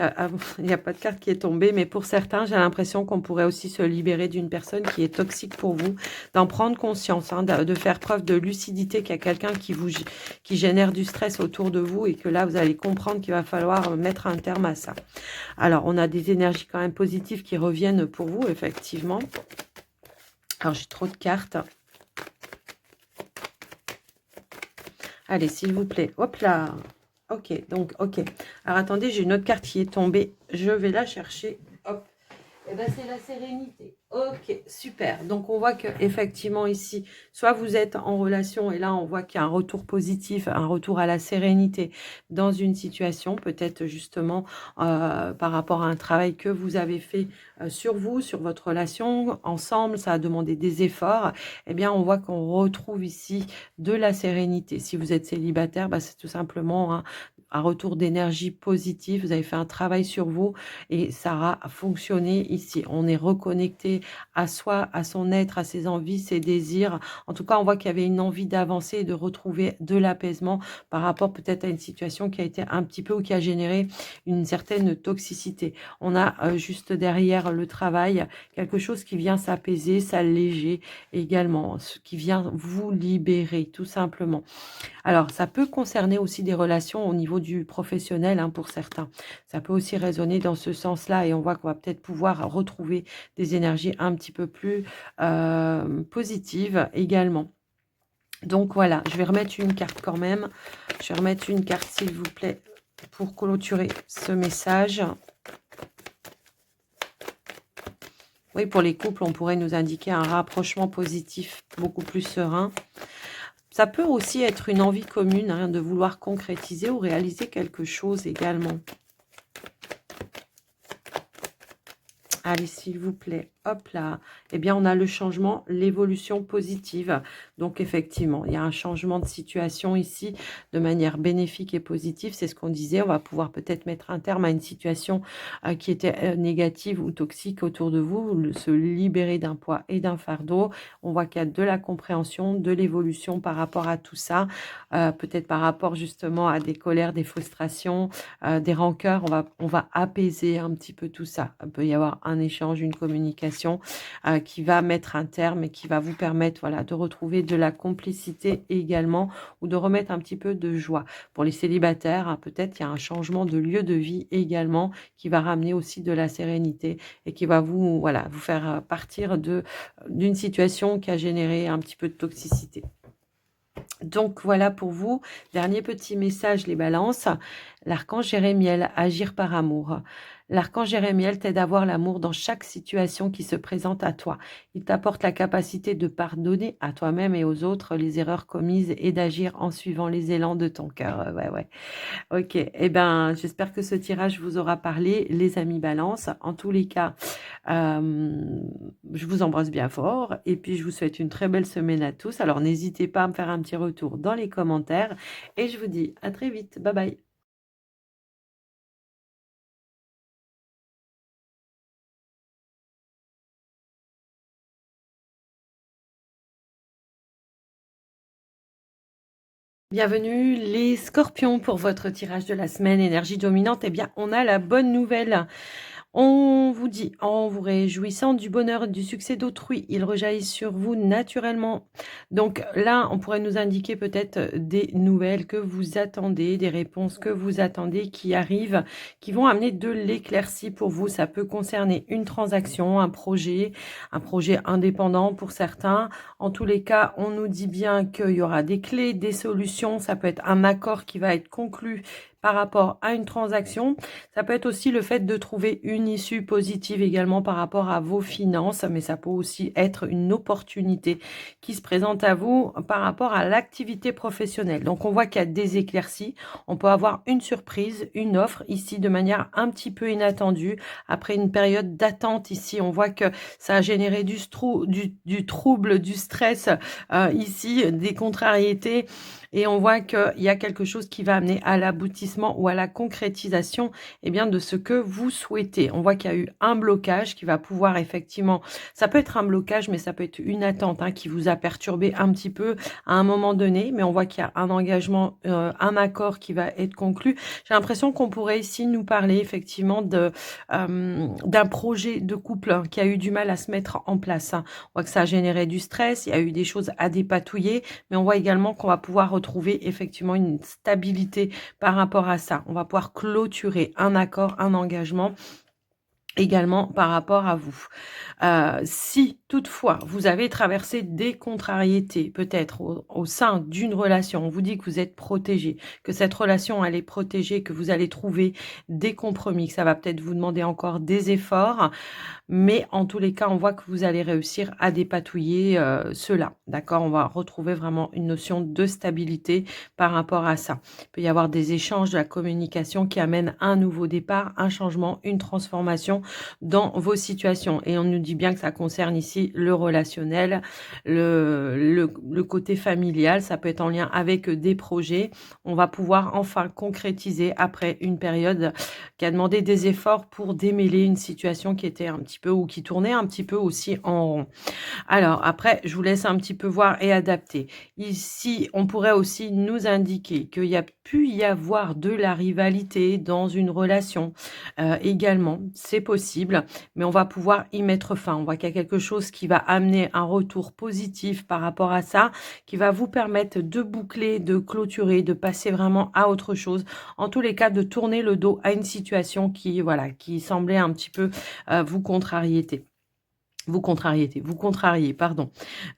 il n'y a pas de carte qui est tombée, mais pour certains, j'ai l'impression qu'on pourrait aussi se libérer d'une personne qui est toxique pour vous, d'en prendre conscience, hein, de faire preuve de lucidité qu'il y a quelqu'un qui génère du stress autour de vous et que là, vous allez comprendre qu'il va falloir mettre un terme à ça. Alors, on a des énergies quand même positives qui reviennent pour vous, effectivement. Alors, j'ai trop de cartes. Allez, s'il vous plaît. Hop là. Ok, donc, ok. Alors, attendez, j'ai une autre carte qui est tombée. Je vais la chercher. Hop. Eh bien, c'est la sérénité. Ok, super. Donc, on voit que effectivement ici, soit vous êtes en relation et là, on voit qu'il y a un retour positif, un retour à la sérénité dans une situation, peut-être justement par rapport à un travail que vous avez fait sur vous, sur votre relation, ensemble, ça a demandé des efforts. Eh bien, on voit qu'on retrouve ici de la sérénité. Si vous êtes célibataire, bah, c'est tout simplement un retour d'énergie positive. Vous avez fait un travail sur vous et ça a fonctionné ici. On est reconnecté à soi, à son être, à ses envies, ses désirs. En tout cas, on voit qu'il y avait une envie d'avancer et de retrouver de l'apaisement par rapport peut-être à une situation qui a été un petit peu ou qui a généré une certaine toxicité. On a juste derrière le travail quelque chose qui vient s'apaiser, s'alléger également, ce qui vient vous libérer tout simplement. Alors, ça peut concerner aussi des relations au niveau du professionnel hein, pour certains. Ça peut aussi résonner dans ce sens-là et on voit qu'on va peut-être pouvoir retrouver des énergies un petit peu plus positives également. Donc voilà, je vais remettre une carte quand même. Je vais remettre une carte s'il vous plaît pour clôturer ce message. Oui, pour les couples, on pourrait nous indiquer un rapprochement positif beaucoup plus serein. Ça peut aussi être une envie commune hein, de vouloir concrétiser ou réaliser quelque chose également. Allez, s'il vous plaît. Hop là. Eh bien, on a le changement, l'évolution positive. Donc, effectivement, il y a un changement de situation ici de manière bénéfique et positive. C'est ce qu'on disait. On va pouvoir peut-être mettre un terme à une situation qui était négative ou toxique autour de vous. Se libérer d'un poids et d'un fardeau. On voit qu'il y a de la compréhension, de l'évolution par rapport à tout ça. Peut-être par rapport justement à des colères, des frustrations, des rancœurs. On va apaiser un petit peu tout ça. Il peut y avoir un échange, une communication relation qui va mettre un terme et qui va vous permettre, voilà, de retrouver de la complicité également ou de remettre un petit peu de joie. Pour les célibataires, hein, peut-être il y a un changement de lieu de vie également qui va ramener aussi de la sérénité et qui va vous, voilà, vous faire partir d'une situation qui a généré un petit peu de toxicité. Donc voilà pour vous. Dernier petit message, les balances. L'archange Jérémiel, agir par amour. L'archange Jérémiel t'aide à voir l'amour dans chaque situation qui se présente à toi. Il t'apporte la capacité de pardonner à toi-même et aux autres les erreurs commises et d'agir en suivant les élans de ton cœur. Ouais, ouais. Ok, eh ben, j'espère que ce tirage vous aura parlé, les amis balance. En tous les cas, je vous embrasse bien fort et puis je vous souhaite une très belle semaine à tous. Alors n'hésitez pas à me faire un petit retour dans les commentaires et je vous dis à très vite. Bye bye. Bienvenue les scorpions pour votre tirage de la semaine énergie dominante. Eh bien, on a la bonne nouvelle. On vous dit, en vous réjouissant du bonheur et du succès d'autrui, il rejaillit sur vous naturellement. Donc là, on pourrait nous indiquer peut-être des nouvelles que vous attendez, des réponses que vous attendez qui arrivent, qui vont amener de l'éclaircie pour vous. Ça peut concerner une transaction, un projet indépendant pour certains. En tous les cas, on nous dit bien qu'il y aura des clés, des solutions. Ça peut être un accord qui va être conclu par rapport à une transaction. Ça peut être aussi le fait de trouver une issue positive également par rapport à vos finances, mais ça peut aussi être une opportunité qui se présente à vous par rapport à l'activité professionnelle. Donc on voit qu'il y a des éclaircies, on peut avoir une surprise, une offre ici de manière un petit peu inattendue. Après une période d'attente ici, on voit que ça a généré du trouble, du stress ici, des contrariétés. Et on voit qu'il y a quelque chose qui va amener à l'aboutissement ou à la concrétisation de ce que vous souhaitez. On voit qu'il y a eu un blocage qui va pouvoir effectivement, ça peut être un blocage, mais ça peut être une attente qui vous a perturbé un petit peu à un moment donné, mais on voit qu'il y a un engagement, un accord qui va être conclu. J'ai l'impression qu'on pourrait ici nous parler effectivement d'un projet de couple qui a eu du mal à se mettre en place. On voit que ça a généré du stress, il y a eu des choses à dépatouiller, mais on voit également qu'on va pouvoir retrouver effectivement une stabilité par rapport à ça. On va pouvoir clôturer un accord, un engagement également par rapport à vous. Si toutefois vous avez traversé des contrariétés, peut-être au sein d'une relation, on vous dit que vous êtes protégé, que cette relation elle est protégée, que vous allez trouver des compromis, que ça va peut-être vous demander encore des efforts, mais en tous les cas, on voit que vous allez réussir à dépatouiller cela. D'accord? On va retrouver vraiment une notion de stabilité par rapport à ça. Il peut y avoir des échanges, de la communication qui amènent un nouveau départ, un changement, une transformation dans vos situations. Et on nous dit bien que ça concerne ici le relationnel, le côté familial. Ça peut être en lien avec des projets. On va pouvoir enfin concrétiser après une période qui a demandé des efforts pour démêler une situation qui était un petit peu ou qui tournait un petit peu aussi en rond. Alors après, je vous laisse un petit peu voir et adapter. Ici, on pourrait aussi nous indiquer qu'il y a pu y avoir de la rivalité dans une relation également. C'est possible, mais on va pouvoir y mettre fin. On voit qu'il y a quelque chose qui va amener un retour positif par rapport à ça, qui va vous permettre de boucler, de clôturer, de passer vraiment à autre chose. En tous les cas, de tourner le dos à une situation qui, voilà, qui semblait un petit peu vous contrariez, pardon.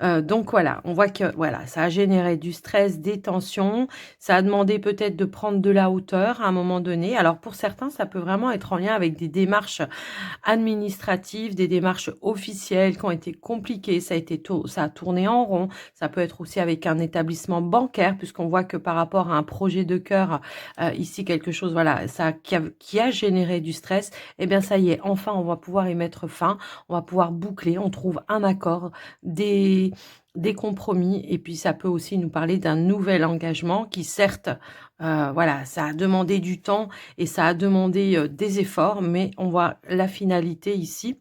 Donc voilà, on voit que voilà, ça a généré du stress, des tensions, ça a demandé peut-être de prendre de la hauteur à un moment donné. Alors pour certains, ça peut vraiment être en lien avec des démarches administratives, des démarches officielles qui ont été compliquées, ça a tourné en rond. Ça peut être aussi avec un établissement bancaire, puisqu'on voit que par rapport à un projet de cœur, ici quelque chose, voilà, qui a généré du stress. Eh bien ça y est, enfin on va pouvoir y mettre fin, on va pouvoir boucler, on trouve un accord, des compromis, et puis ça peut aussi nous parler d'un nouvel engagement qui certes, voilà, ça a demandé du temps et ça a demandé des efforts, mais on voit la finalité ici.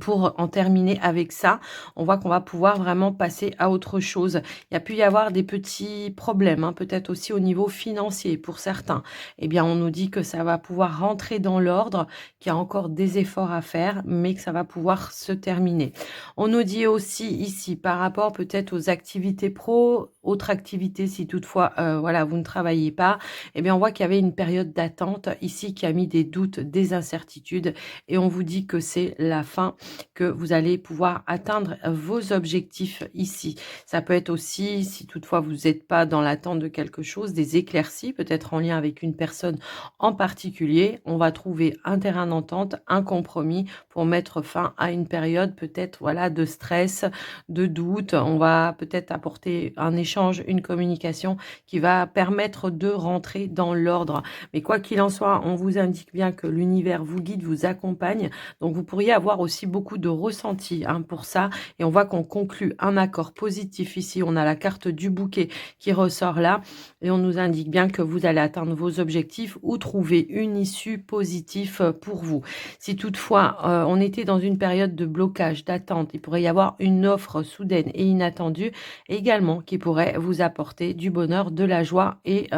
Pour en terminer avec ça, on voit qu'on va pouvoir vraiment passer à autre chose. Il y a pu y avoir des petits problèmes, hein, peut-être aussi au niveau financier pour certains. Eh bien, on nous dit que ça va pouvoir rentrer dans l'ordre, qu'il y a encore des efforts à faire, mais que ça va pouvoir se terminer. On nous dit aussi ici, par rapport peut-être aux activités pro, autres activités, si toutefois, voilà, vous ne travaillez pas, eh bien, on voit qu'il y avait une période d'attente ici qui a mis des doutes, des incertitudes, et on vous dit que c'est la fin, que vous allez pouvoir atteindre vos objectifs ici. Ça peut être aussi, si toutefois vous n'êtes pas dans l'attente de quelque chose, des éclaircies, peut-être en lien avec une personne en particulier. On va trouver un terrain d'entente, un compromis pour mettre fin à une période peut-être voilà de stress, de doute. On va peut-être apporter un échange, une communication qui va permettre de rentrer dans l'ordre. Mais quoi qu'il en soit, on vous indique bien que l'univers vous guide, vous accompagne. Donc vous pourriez avoir aussi beaucoup de ressenti, hein, pour ça, et on voit qu'on conclut un accord positif ici. On a la carte du bouquet qui ressort là et on nous indique bien que vous allez atteindre vos objectifs ou trouver une issue positive pour vous. Si toutefois, on était dans une période de blocage, d'attente, il pourrait y avoir une offre soudaine et inattendue également qui pourrait vous apporter du bonheur, de la joie et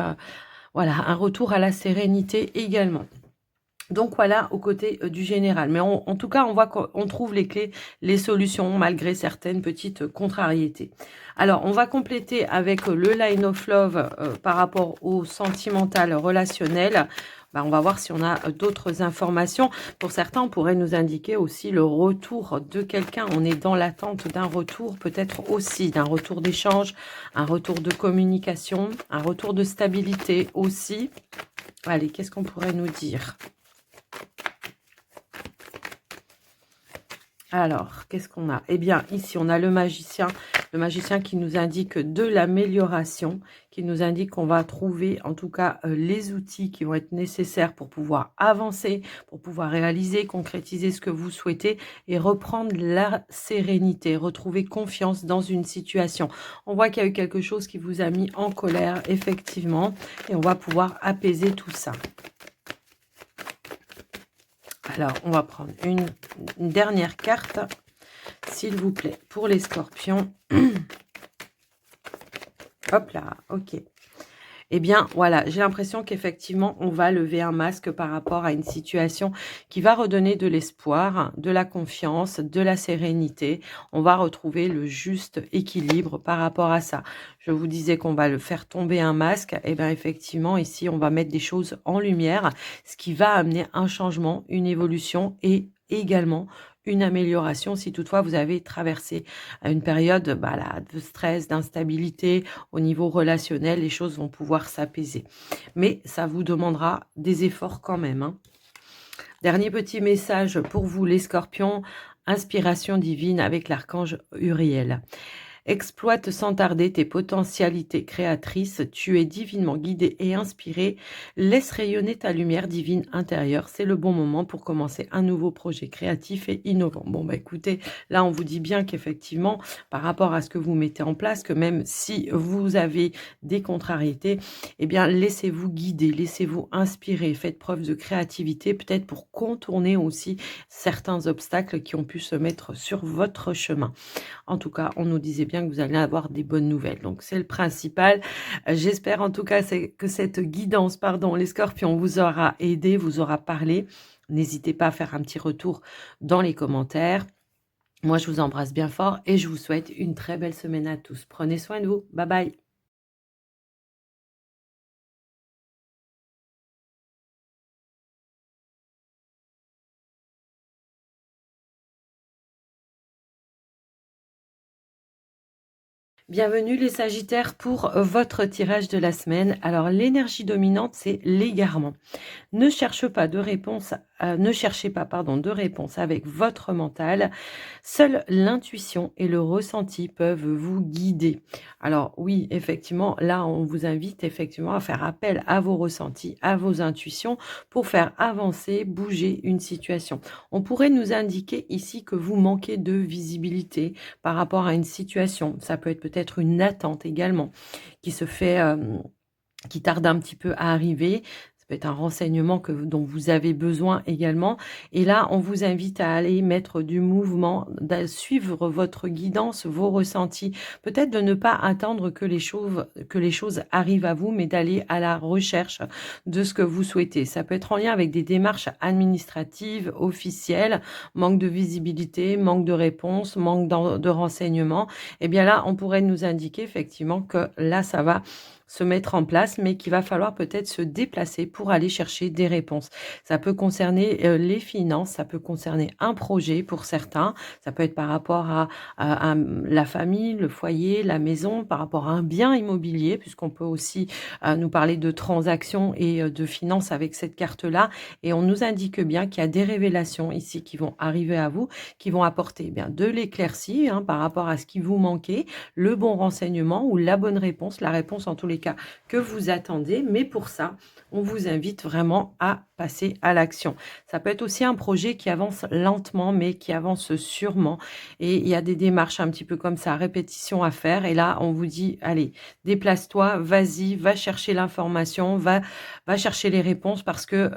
voilà, un retour à la sérénité également. Donc voilà, aux côtés du général. Mais en tout cas, on voit qu'on trouve les clés, les solutions, malgré certaines petites contrariétés. Alors, on va compléter avec le Line of Love par rapport au sentimental relationnel. Bah, on va voir si on a d'autres informations. Pour certains, on pourrait nous indiquer aussi le retour de quelqu'un. On est dans l'attente d'un retour, peut-être aussi d'un retour d'échange, un retour de communication, un retour de stabilité aussi. Allez, qu'est-ce qu'on pourrait nous dire ? Alors, qu'est-ce qu'on a? Eh bien, ici, on a le magicien qui nous indique de l'amélioration, qui nous indique qu'on va trouver, en tout cas, les outils qui vont être nécessaires pour pouvoir avancer, pour pouvoir réaliser, concrétiser ce que vous souhaitez et reprendre la sérénité, retrouver confiance dans une situation. On voit qu'il y a eu quelque chose qui vous a mis en colère, effectivement, et on va pouvoir apaiser tout ça. Alors, on va prendre une dernière carte, s'il vous plaît, pour les scorpions. Hop là, ok. Eh bien, voilà, j'ai l'impression qu'effectivement, on va lever un masque par rapport à une situation qui va redonner de l'espoir, de la confiance, de la sérénité. On va retrouver le juste équilibre par rapport à ça. Je vous disais qu'on va le faire tomber un masque. Eh bien, effectivement, ici, on va mettre des choses en lumière, ce qui va amener un changement, une évolution et également une amélioration si toutefois vous avez traversé une période là, de stress, d'instabilité au niveau relationnel, les choses vont pouvoir s'apaiser. Mais ça vous demandera des efforts quand même, hein. Dernier petit message pour vous les scorpions, inspiration divine avec l'archange Uriel. Exploite sans tarder tes potentialités créatrices, tu es divinement guidé et inspiré, laisse rayonner ta lumière divine intérieure, c'est le bon moment pour commencer un nouveau projet créatif et innovant. Bon bah écoutez, là on vous dit bien qu'effectivement, par rapport à ce que vous mettez en place, que même si vous avez des contrariétés, eh bien laissez-vous guider, laissez-vous inspirer, faites preuve de créativité, peut-être pour contourner aussi certains obstacles qui ont pu se mettre sur votre chemin. En tout cas, on nous disait bien que vous allez avoir des bonnes nouvelles. Donc, c'est le principal. J'espère en tout cas que cette guidance, les scorpions, vous aura aidé, vous aura parlé. N'hésitez pas à faire un petit retour dans les commentaires. Moi, je vous embrasse bien fort et je vous souhaite une très belle semaine à tous. Prenez soin de vous. Bye bye. Bienvenue les Sagittaires pour votre tirage de la semaine. Alors, l'énergie dominante, c'est l'égarement. Ne cherchez pas de réponse de réponse avec votre mental. Seule l'intuition et le ressenti peuvent vous guider. Alors oui, effectivement, là, on vous invite effectivement à faire appel à vos ressentis, à vos intuitions pour faire avancer, bouger une situation. On pourrait nous indiquer ici que vous manquez de visibilité par rapport à une situation. Ça peut être peut-être une attente également qui se fait... qui tarde un petit peu à arriver. ça peut être un renseignement dont vous avez besoin également. Et là, on vous invite à aller mettre du mouvement, à suivre votre guidance, vos ressentis. Peut-être de ne pas attendre que les choses arrivent à vous, mais d'aller à la recherche de ce que vous souhaitez. Ça peut être en lien avec des démarches administratives, officielles, manque de visibilité, manque de réponse, manque de renseignements. Eh bien là, on pourrait nous indiquer effectivement que là, ça va se mettre en place, mais qu'il va falloir peut-être se déplacer pour aller chercher des réponses. Ça peut concerner les finances, ça peut concerner un projet pour certains, ça peut être par rapport à la famille, le foyer, la maison, par rapport à un bien immobilier, puisqu'on peut aussi nous parler de transactions et de finances avec cette carte-là. Et on nous indique bien qu'il y a des révélations ici qui vont arriver à vous, qui vont apporter bien de l'éclaircie par rapport à ce qui vous manquait, le bon renseignement ou la bonne réponse, la réponse en tous les cas que vous attendez. Mais pour ça, on vous invite vraiment à passer à l'action. Ça peut être aussi un projet qui avance lentement, mais qui avance sûrement. Et il y a des démarches un petit peu comme ça, répétition à faire. Et là, on vous dit, allez, déplace-toi, vas-y, va chercher l'information, va chercher les réponses parce que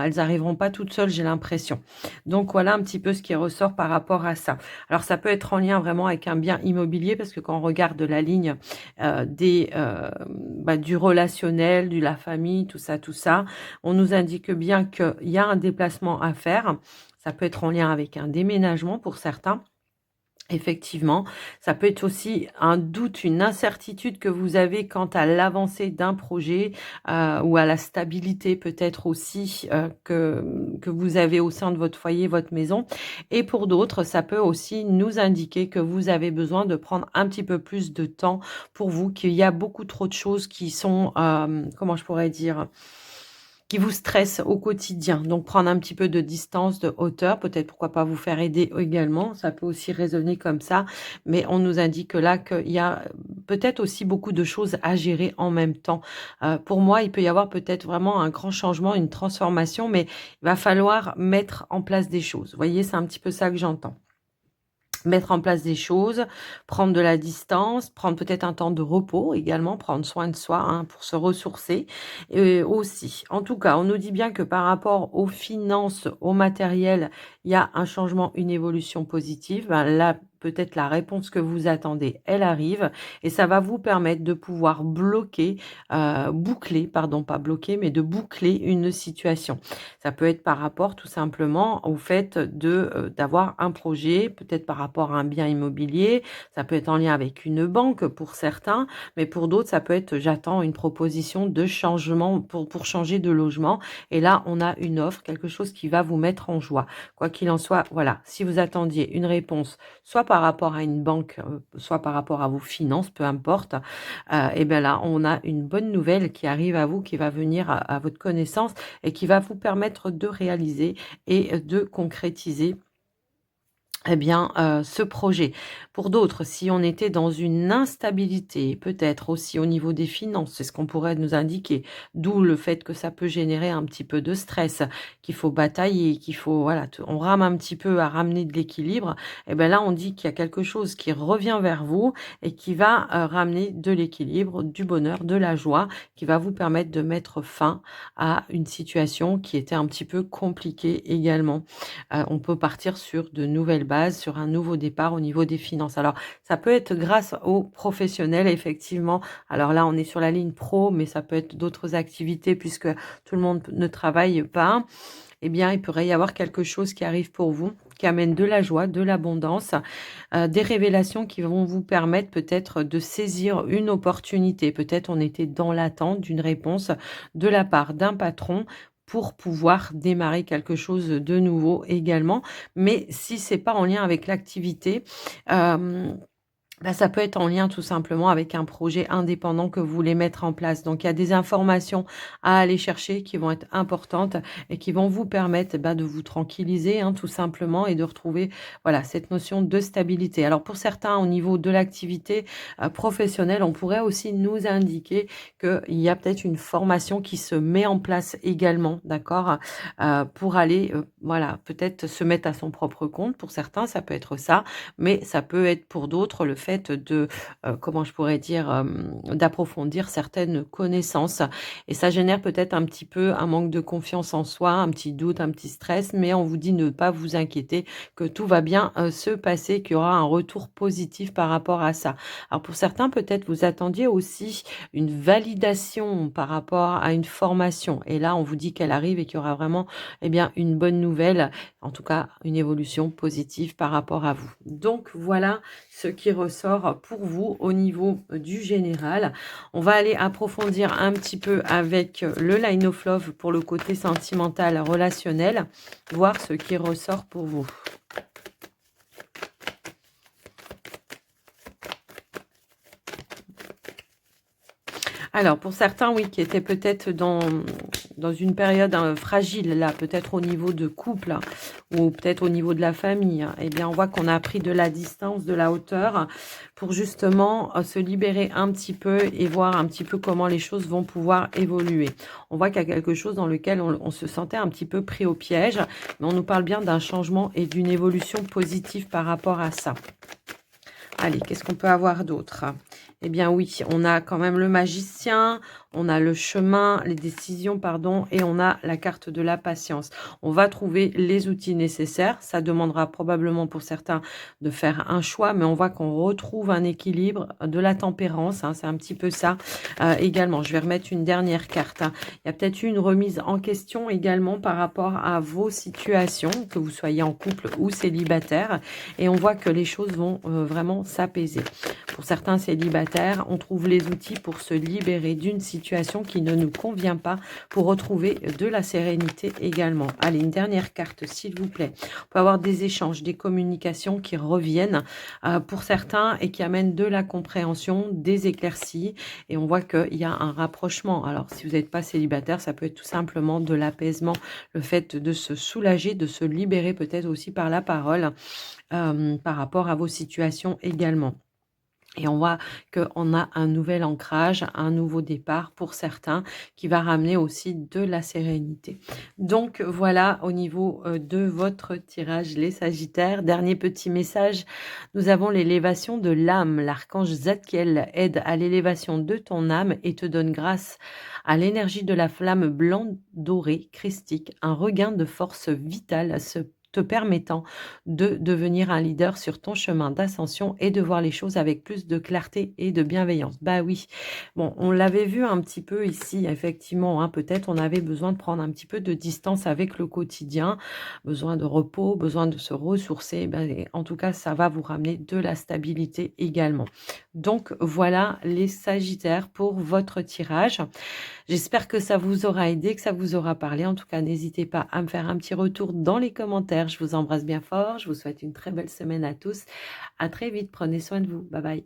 elles arriveront pas toutes seules, j'ai l'impression. Donc voilà un petit peu ce qui ressort par rapport à ça. Alors ça peut être en lien vraiment avec un bien immobilier parce que quand on regarde la ligne du relationnel, de la famille, tout ça, on nous indique bien qu'il y a un déplacement à faire. Ça peut être en lien avec un déménagement pour certains. Effectivement, ça peut être aussi un doute, une incertitude que vous avez quant à l'avancée d'un projet ou à la stabilité peut-être aussi que vous avez au sein de votre foyer, votre maison. Et pour d'autres, ça peut aussi nous indiquer que vous avez besoin de prendre un petit peu plus de temps pour vous, qu'il y a beaucoup trop de choses qui sont, comment je pourrais dire, qui vous stresse au quotidien. Donc prendre un petit peu de distance, de hauteur, peut-être pourquoi pas vous faire aider également, ça peut aussi résonner comme ça, mais on nous indique là qu'il y a peut-être aussi beaucoup de choses à gérer en même temps. Pour moi, il peut y avoir peut-être vraiment un grand changement, une transformation, mais il va falloir mettre en place des choses. Vous voyez, c'est un petit peu ça que j'entends. Mettre en place des choses, prendre de la distance, prendre peut-être un temps de repos également, prendre soin de soi pour se ressourcer aussi. En tout cas, on nous dit bien que par rapport aux finances, au matériel, il y a un changement, une évolution positive. Là, peut-être la réponse que vous attendez, elle arrive et ça va vous permettre de pouvoir boucler, pardon, pas bloquer, mais de boucler une situation. Ça peut être par rapport tout simplement au fait d'avoir un projet, peut-être par rapport à un bien immobilier, ça peut être en lien avec une banque pour certains, mais pour d'autres, ça peut être j'attends une proposition de changement pour changer de logement et là, on a une offre, quelque chose qui va vous mettre en joie. Quoi qu'il en soit, voilà, si vous attendiez une réponse, soit par rapport à une banque, soit par rapport à vos finances, peu importe, et bien là, on a une bonne nouvelle qui arrive à vous, qui va venir à votre connaissance et qui va vous permettre de réaliser et de concrétiser ce projet. Pour d'autres, si on était dans une instabilité, peut-être aussi au niveau des finances, c'est ce qu'on pourrait nous indiquer, d'où le fait que ça peut générer un petit peu de stress, qu'il faut batailler, qu'il faut voilà, on rame un petit peu à ramener de l'équilibre. Et ben là, on dit qu'il y a quelque chose qui revient vers vous et qui va ramener de l'équilibre, du bonheur, de la joie, qui va vous permettre de mettre fin à une situation qui était un petit peu compliquée également. On peut partir sur de nouvelles bases, sur un nouveau départ au niveau des finances. Alors, ça peut être grâce aux professionnels, effectivement. Alors là, on est sur la ligne pro, mais ça peut être d'autres activités puisque tout le monde ne travaille pas. Eh bien, il pourrait y avoir quelque chose qui arrive pour vous, qui amène de la joie, de l'abondance, des révélations qui vont vous permettre peut-être de saisir une opportunité. Peut-être on était dans l'attente d'une réponse de la part d'un patron pour pouvoir démarrer quelque chose de nouveau également. Mais si c'est pas en lien avec l'activité, ça peut être en lien tout simplement avec un projet indépendant que vous voulez mettre en place. Donc, il y a des informations à aller chercher qui vont être importantes et qui vont vous permettre de vous tranquilliser tout simplement et de retrouver voilà, cette notion de stabilité. Alors, pour certains, au niveau de l'activité professionnelle, on pourrait aussi nous indiquer qu'il y a peut-être une formation qui se met en place également, d'accord, pour aller, voilà, peut-être se mettre à son propre compte. Pour certains, ça peut être ça, mais ça peut être pour d'autres le fait fait de, comment je pourrais dire? D'approfondir certaines connaissances et ça génère peut-être un petit peu un manque de confiance en soi, un petit doute, un petit stress, mais on vous dit ne pas vous inquiéter, que tout va bien, se passer, qu'il y aura un retour positif par rapport à ça. Alors pour certains, peut-être vous attendiez aussi une validation par rapport à une formation et là, on vous dit qu'elle arrive et qu'il y aura vraiment, eh bien, une bonne nouvelle, en tout cas une évolution positive par rapport à vous. Donc voilà ce qui ressort pour vous au niveau du général. On va aller approfondir un petit peu avec le Line of Love pour le côté sentimental, relationnel, voir ce qui ressort pour vous. Alors pour certains, oui, qui étaient peut-être dans une période, fragile là, peut-être au niveau de couple hein, ou peut-être au niveau de la famille, hein, eh bien on voit qu'on a pris de la distance, de la hauteur pour justement, se libérer un petit peu et voir un petit peu comment les choses vont pouvoir évoluer. On voit qu'il y a quelque chose dans lequel on se sentait un petit peu pris au piège, mais on nous parle bien d'un changement et d'une évolution positive par rapport à ça. Allez, qu'est-ce qu'on peut avoir d'autre? Eh bien oui, on a quand même le magicien, on a le chemin, les décisions, pardon, et on a la carte de la patience. On va trouver les outils nécessaires. Ça demandera probablement pour certains de faire un choix, mais on voit qu'on retrouve un équilibre, de la tempérance, hein, c'est un petit peu ça également. Je vais remettre une dernière carte. Hein. Il y a peut-être eu une remise en question également par rapport à vos situations, que vous soyez en couple ou célibataire, et on voit que les choses vont vraiment s'apaiser. Pour certains célibataires, on trouve les outils pour se libérer d'une situation qui ne nous convient pas, pour retrouver de la sérénité également. Allez, une dernière carte, s'il vous plaît. On peut avoir des échanges, des communications qui reviennent pour certains et qui amènent de la compréhension, des éclaircies. Et on voit qu'il y a un rapprochement. Alors, si vous n'êtes pas célibataire, ça peut être tout simplement de l'apaisement, le fait de se soulager, de se libérer peut-être aussi par la parole par rapport à vos situations également. Et on voit qu'on a un nouvel ancrage, un nouveau départ pour certains qui va ramener aussi de la sérénité. Donc voilà au niveau de votre tirage les Sagittaires. Dernier petit message, nous avons l'élévation de l'âme. L'archange Zadkiel aide à l'élévation de ton âme et te donne grâce à l'énergie de la flamme blanc dorée christique, un regain de force vitale te permettant de devenir un leader sur ton chemin d'ascension et de voir les choses avec plus de clarté et de bienveillance. Bah oui, bon, on l'avait vu un petit peu ici, effectivement, hein, peut-être on avait besoin de prendre un petit peu de distance avec le quotidien, besoin de repos, besoin de se ressourcer. Ben, en tout cas, ça va vous ramener de la stabilité également. Donc voilà les Sagittaires pour votre tirage. J'espère que ça vous aura aidé, que ça vous aura parlé. En tout cas, n'hésitez pas à me faire un petit retour dans les commentaires. Je vous embrasse bien fort. Je vous souhaite une très belle semaine à tous. À très vite. Prenez soin de vous. Bye bye.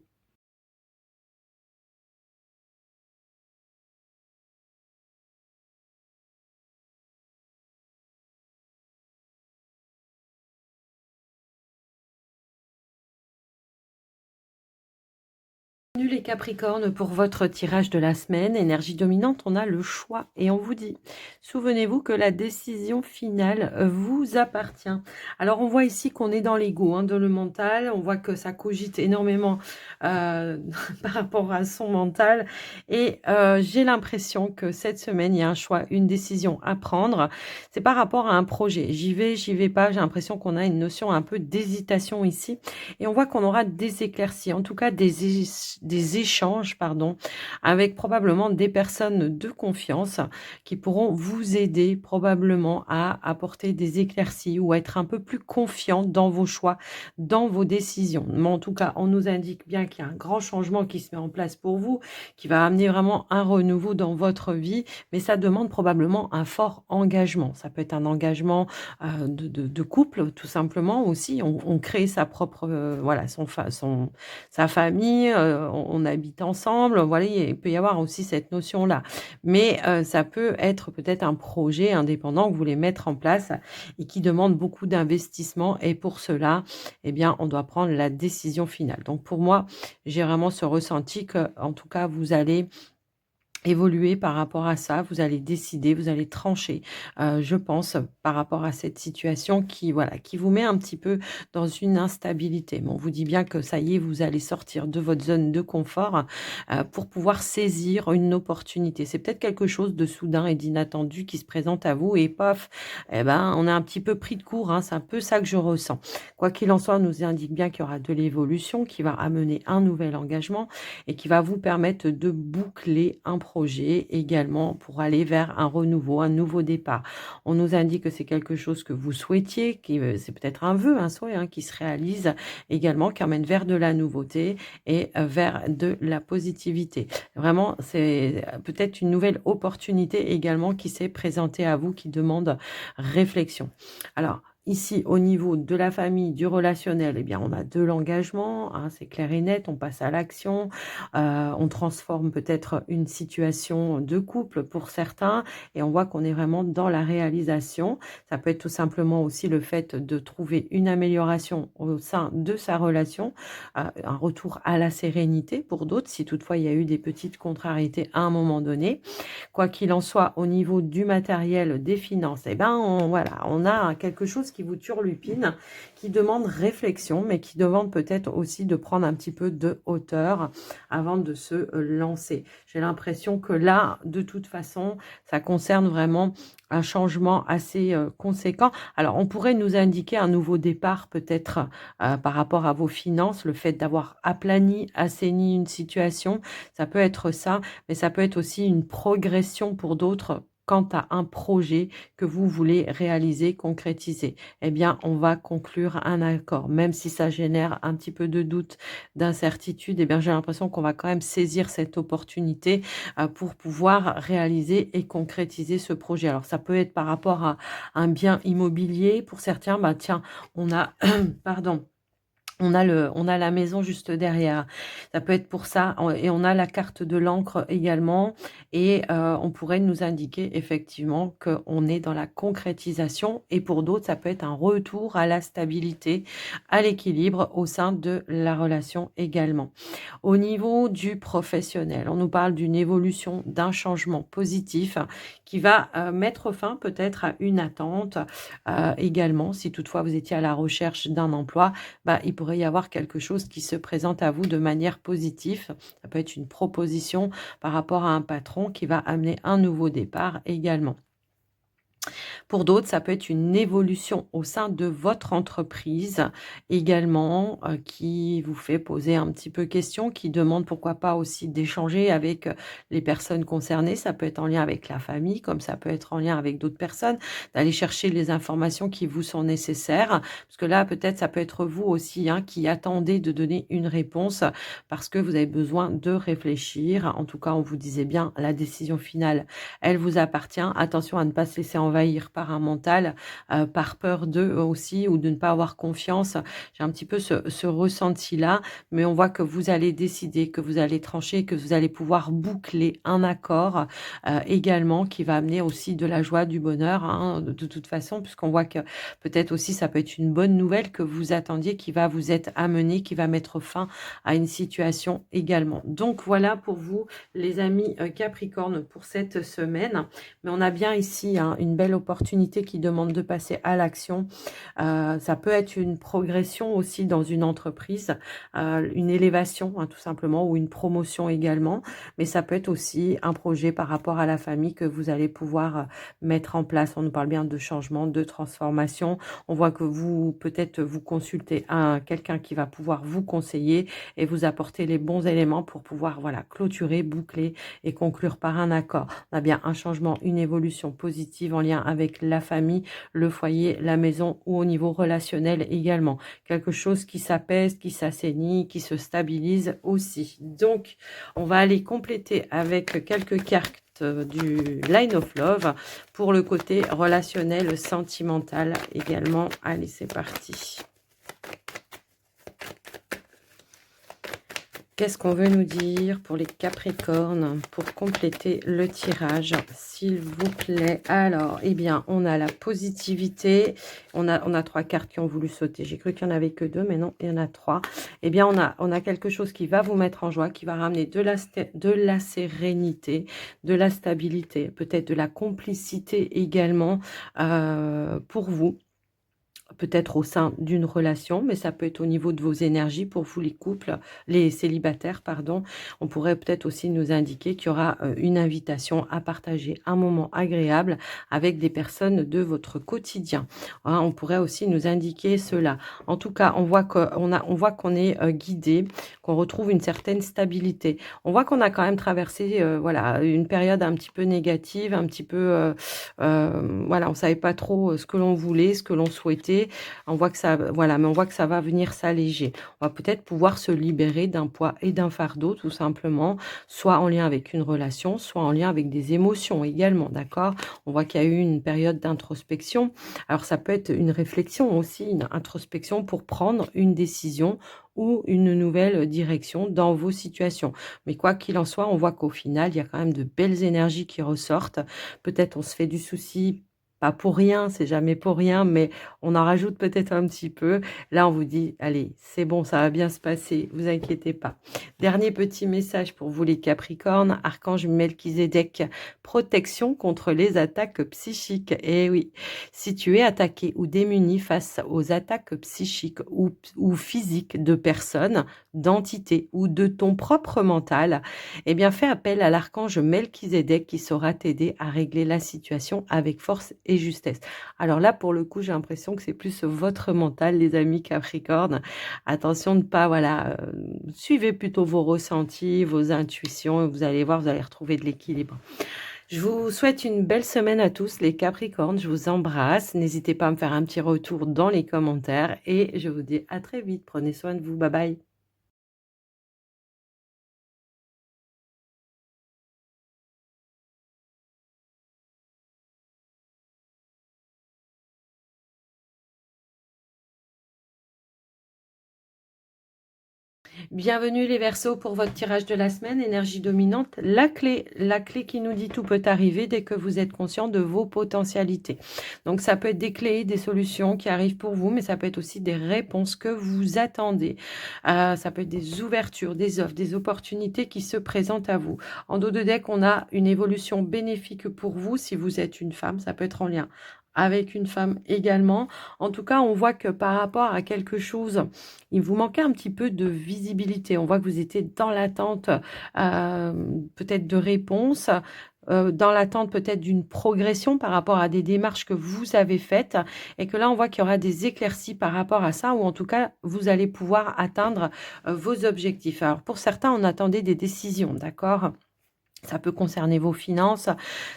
Bienvenue les Capricornes pour votre tirage de la semaine. Énergie dominante, on a le choix et on vous dit, souvenez-vous que la décision finale vous appartient. Alors on voit ici qu'on est dans l'ego, hein, dans le mental, on voit que ça cogite énormément par rapport à son mental et j'ai l'impression que cette semaine, il y a un choix, une décision à prendre. C'est par rapport à un projet. J'y vais pas, j'ai l'impression qu'on a une notion un peu d'hésitation ici et on voit qu'on aura des éclaircies, en tout cas des échanges, pardon, avec probablement des personnes de confiance qui pourront vous aider probablement à apporter des éclaircies ou à être un peu plus confiant dans vos choix, dans vos décisions. Mais en tout cas, on nous indique bien qu'il y a un grand changement qui se met en place pour vous, qui va amener vraiment un renouveau dans votre vie, mais ça demande probablement un fort engagement. Ça peut être un engagement de couple, tout simplement aussi. On crée sa propre, voilà, sa famille, on habite ensemble, voilà, il peut y avoir aussi cette notion-là. Mais ça peut être peut-être un projet indépendant que vous voulez mettre en place et qui demande beaucoup d'investissement et pour cela, eh bien, on doit prendre la décision finale. Donc pour moi, j'ai vraiment ce ressenti que, en tout cas, vous allez évoluer par rapport à ça, vous allez décider, vous allez trancher, je pense, par rapport à cette situation qui, voilà, qui vous met un petit peu dans une instabilité. Mais on vous dit bien que ça y est, vous allez sortir de votre zone de confort, pour pouvoir saisir une opportunité. C'est peut-être quelque chose de soudain et d'inattendu qui se présente à vous et paf, eh ben, on est un petit peu pris de court, hein, c'est un peu ça que je ressens. Quoi qu'il en soit, on nous indique bien qu'il y aura de l'évolution, qui va amener un nouvel engagement et qui va vous permettre de boucler un projet également pour aller vers un renouveau, un nouveau départ. On nous indique que c'est quelque chose que vous souhaitiez, qui, c'est peut-être un vœu, un souhait, hein, qui se réalise également, qui emmène vers de la nouveauté et vers de la positivité. Vraiment, c'est peut-être une nouvelle opportunité également qui s'est présentée à vous, qui demande réflexion. Alors, ici, au niveau de la famille, du relationnel, eh bien, on a de l'engagement, hein, c'est clair et net, on passe à l'action, on transforme peut-être une situation de couple pour certains et on voit qu'on est vraiment dans la réalisation. Ça peut être tout simplement aussi le fait de trouver une amélioration au sein de sa relation, un retour à la sérénité pour d'autres, si toutefois il y a eu des petites contrariétés à un moment donné. Quoi qu'il en soit, au niveau du matériel, des finances, eh ben, voilà, on a quelque chose qui vous turlupine, qui demande réflexion, mais qui demande peut-être aussi de prendre un petit peu de hauteur avant de se lancer. J'ai l'impression que là, de toute façon, ça concerne vraiment un changement assez conséquent. Alors, on pourrait nous indiquer un nouveau départ peut-être par rapport à vos finances, le fait d'avoir aplani, assaini une situation, ça peut être ça, mais ça peut être aussi une progression pour d'autres quant à un projet que vous voulez réaliser, concrétiser. Eh bien, on va conclure un accord. Même si ça génère un petit peu de doute, d'incertitude, eh bien, j'ai l'impression qu'on va quand même saisir cette opportunité pour pouvoir réaliser et concrétiser ce projet. Alors, ça peut être par rapport à un bien immobilier. Pour certains, bah, tiens, on a, pardon, on a la maison juste derrière. Ça peut être pour ça et on a la carte de l'encre également et on pourrait nous indiquer effectivement qu'on est dans la concrétisation et pour d'autres, ça peut être un retour à la stabilité, à l'équilibre au sein de la relation également. Au niveau du professionnel, on nous parle d'une évolution, d'un changement positif qui va, mettre fin peut-être à une attente, également. Si toutefois vous étiez à la recherche d'un emploi, bah, il pourrait y avoir quelque chose qui se présente à vous de manière positive. Ça peut être une proposition par rapport à un patron qui va amener un nouveau départ également. Pour d'autres, ça peut être une évolution au sein de votre entreprise également, qui vous fait poser un petit peu question, qui demande pourquoi pas aussi d'échanger avec, les personnes concernées. Ça peut être en lien avec la famille, comme ça peut être en lien avec d'autres personnes, d'aller chercher les informations qui vous sont nécessaires. Parce que là, peut-être, ça peut être vous aussi, hein, qui attendez de donner une réponse parce que vous avez besoin de réfléchir. En tout cas, on vous disait bien, la décision finale, elle vous appartient. Attention à ne pas se laisser envahir par un mental, par peur d'eux aussi ou de ne pas avoir confiance. J'ai un petit peu ce ressenti-là, mais on voit que vous allez décider, que vous allez trancher, que vous allez pouvoir boucler un accord, également qui va amener aussi de la joie, du bonheur, hein, de toute façon, puisqu'on voit que peut-être aussi ça peut être une bonne nouvelle que vous attendiez, qui va vous être amenée, qui va mettre fin à une situation également. Donc voilà pour vous les amis, Capricorne pour cette semaine. Mais on a bien ici, hein, une belle opportunité qui demande de passer à l'action. Ça peut être une progression aussi dans une entreprise, une élévation, hein, tout simplement, ou une promotion également. Mais ça peut être aussi un projet par rapport à la famille que vous allez pouvoir mettre en place. On nous parle bien de changement, de transformation. On voit que vous, peut-être, vous consultez quelqu'un qui va pouvoir vous conseiller et vous apporter les bons éléments pour pouvoir, voilà, clôturer, boucler et conclure par un accord. On a bien un changement, une évolution positive en lien avec la famille, le foyer, la maison ou au niveau relationnel également. Quelque chose qui s'apaise, qui s'assainit, qui se stabilise aussi. Donc, on va aller compléter avec quelques cartes du Line of Love pour le côté relationnel, sentimental également. Allez, c'est parti. Qu'est-ce qu'on veut nous dire pour les Capricornes pour compléter le tirage, s'il vous plaît? Alors, eh bien, on a la positivité. On a 3 cartes qui ont voulu sauter. J'ai cru qu'il n'y en avait que 2, mais non, il y en a 3. Eh bien, on a quelque chose qui va vous mettre en joie, qui va ramener de la sérénité, de la stabilité, peut-être de la complicité également pour vous. Peut-être au sein d'une relation, mais ça peut être au niveau de vos énergies pour vous les couples, les célibataires, pardon. On pourrait peut-être aussi nous indiquer qu'il y aura une invitation à partager un moment agréable avec des personnes de votre quotidien. Hein, on pourrait aussi nous indiquer cela. En tout cas, on voit qu'on est guidé, qu'on retrouve une certaine stabilité. On voit qu'on a quand même traversé voilà, une période un petit peu négative, un petit peu voilà, on savait pas trop ce que l'on voulait, ce que l'on souhaitait. On voit que ça, voilà, mais on voit que ça va venir s'alléger. On va peut-être pouvoir se libérer d'un poids et d'un fardeau, tout simplement, soit en lien avec une relation, soit en lien avec des émotions également, d'accord? On voit qu'il y a eu une période d'introspection. Alors, ça peut être une réflexion aussi, une introspection pour prendre une décision ou une nouvelle direction dans vos situations. Mais quoi qu'il en soit, on voit qu'au final, il y a quand même de belles énergies qui ressortent. Peut-être on se fait du souci, pas pour rien, c'est jamais pour rien, mais on en rajoute peut-être un petit peu. Là, on vous dit: «Allez, c'est bon, ça va bien se passer, vous inquiétez pas». Dernier petit message pour vous les Capricornes, archange Melchizedek, protection contre les attaques psychiques. Eh oui, si tu es attaqué ou démuni face aux attaques psychiques ou physiques de personnes, d'entités ou de ton propre mental, eh bien, fais appel à l'archange Melchizedek qui saura t'aider à régler la situation avec force et justesse. Alors là, pour le coup, j'ai l'impression que c'est plus votre mental, les amis Capricorne. Attention de ne pas, voilà, suivez plutôt vos ressentis, vos intuitions, et vous allez voir, vous allez retrouver de l'équilibre. Je vous souhaite une belle semaine à tous, les Capricornes. Je vous embrasse. N'hésitez pas à me faire un petit retour dans les commentaires et je vous dis à très vite. Prenez soin de vous. Bye bye. Bienvenue les Verseaux pour votre tirage de la semaine, énergie dominante. La clé qui nous dit tout peut arriver dès que vous êtes conscient de vos potentialités. Donc ça peut être des clés, des solutions qui arrivent pour vous, mais ça peut être aussi des réponses que vous attendez. Ça peut être des ouvertures, des offres, des opportunités qui se présentent à vous. En dos de deck, on a une évolution bénéfique pour vous si vous êtes une femme. Ça peut être en lien avec une femme également. En tout cas, on voit que par rapport à quelque chose, il vous manquait un petit peu de visibilité. On voit que vous étiez dans l'attente, peut-être de réponses, dans l'attente peut-être d'une progression par rapport à des démarches que vous avez faites et que là, on voit qu'il y aura des éclaircies par rapport à ça ou en tout cas, vous allez pouvoir atteindre, vos objectifs. Alors pour certains, on attendait des décisions, d'accord? Ça peut concerner vos finances,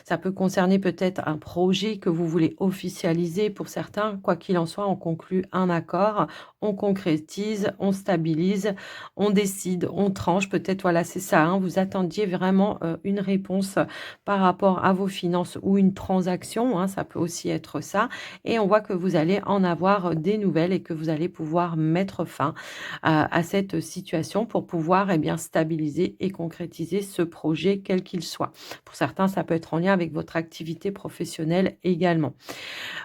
ça peut concerner peut-être un projet que vous voulez officialiser pour certains. Quoi qu'il en soit, on conclut un accord, on concrétise, on stabilise, on décide, on tranche. Peut-être, voilà, c'est ça, hein, vous attendiez vraiment une réponse par rapport à vos finances ou une transaction, hein, ça peut aussi être ça. Et on voit que vous allez en avoir des nouvelles et que vous allez pouvoir mettre fin à cette situation pour pouvoir eh bien, stabiliser et concrétiser ce projet, quel qu'il soit. Pour certains, ça peut être en lien avec votre activité professionnelle également.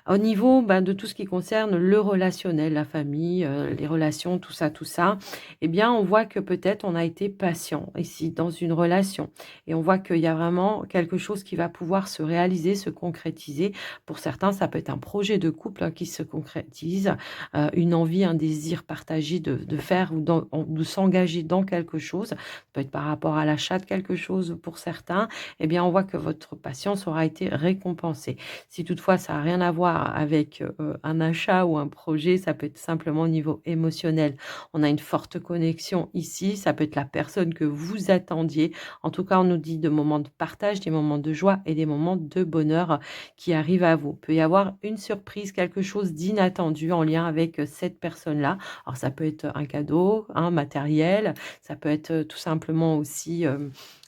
Au niveau, ben, de tout ce qui concerne le relationnel, la famille, les relations, tout ça, eh bien, on voit que peut-être on a été patient ici dans une relation et on voit qu'il y a vraiment quelque chose qui va pouvoir se réaliser, se concrétiser. Pour certains, ça peut être un projet de couple, hein, qui se concrétise, une envie, un désir partagé de faire ou de s'engager dans quelque chose. Ça peut être par rapport à l'achat de quelque chose pour certains. Eh bien, on voit que votre patience aura été récompensée. Si toutefois ça a rien à voir avec, un achat ou un projet, ça peut être simplement au niveau émotionnel. On a une forte connexion ici, ça peut être la personne que vous attendiez. En tout cas, on nous dit de moments de partage, des moments de joie et des moments de bonheur qui arrivent à vous. Peut y avoir une surprise, quelque chose d'inattendu en lien avec, cette personne-là. Alors ça peut être un cadeau, un matériel, ça peut être, tout simplement aussi,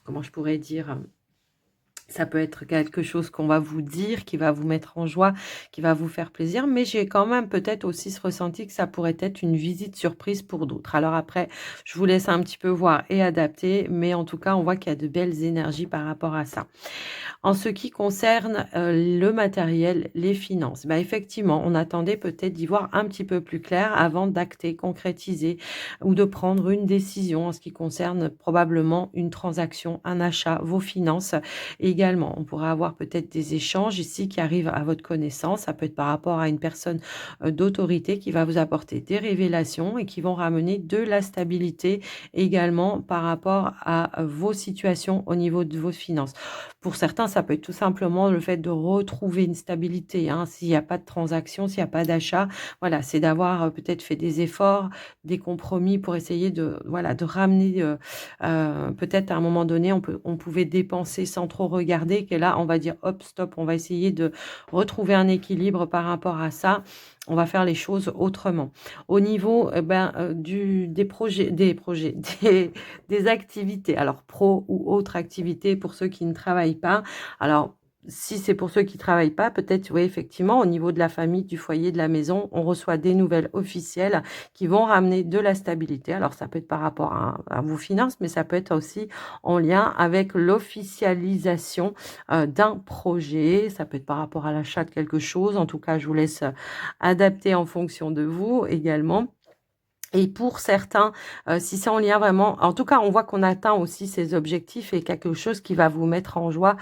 comment je pourrais dire? Ça peut être quelque chose qu'on va vous dire, qui va vous mettre en joie, qui va vous faire plaisir, mais j'ai quand même peut-être aussi ce ressenti que ça pourrait être une visite surprise pour d'autres. Alors après, je vous laisse un petit peu voir et adapter, mais en tout cas, on voit qu'il y a de belles énergies par rapport à ça. En ce qui concerne, le matériel, les finances, bah, effectivement, on attendait peut-être d'y voir un petit peu plus clair avant d'acter, concrétiser ou de prendre une décision en ce qui concerne probablement une transaction, un achat, vos finances également. On pourrait avoir peut-être des échanges ici qui arrivent à votre connaissance. Ça peut être par rapport à une personne, d'autorité qui va vous apporter des révélations et qui vont ramener de la stabilité également par rapport à vos situations au niveau de vos finances. Pour certains, ça peut être tout simplement le fait de retrouver une stabilité, hein. S'il y a pas de transaction, s'il y a pas d'achat, voilà, c'est d'avoir, peut-être fait des efforts, des compromis pour essayer de, voilà, de ramener, peut-être à un moment donné, on pouvait dépenser sans trop regarder, que là, on va dire: «Hop, stop», on va essayer de retrouver un équilibre par rapport à ça. On va faire les choses autrement. Au niveau, du des projets, des activités, alors pro ou autres activités pour ceux qui ne travaillent pas. Alors, si c'est pour ceux qui travaillent pas, peut-être, oui, effectivement, au niveau de la famille, du foyer, de la maison, on reçoit des nouvelles officielles qui vont ramener de la stabilité. Alors, ça peut être par rapport à vos finances, mais ça peut être aussi en lien avec l'officialisation, d'un projet. Ça peut être par rapport à l'achat de quelque chose. En tout cas, je vous laisse, adapter en fonction de vous également. Et pour certains, si c'est en lien vraiment, en tout cas, on voit qu'on atteint aussi ses objectifs et quelque chose qui va vous mettre en joie,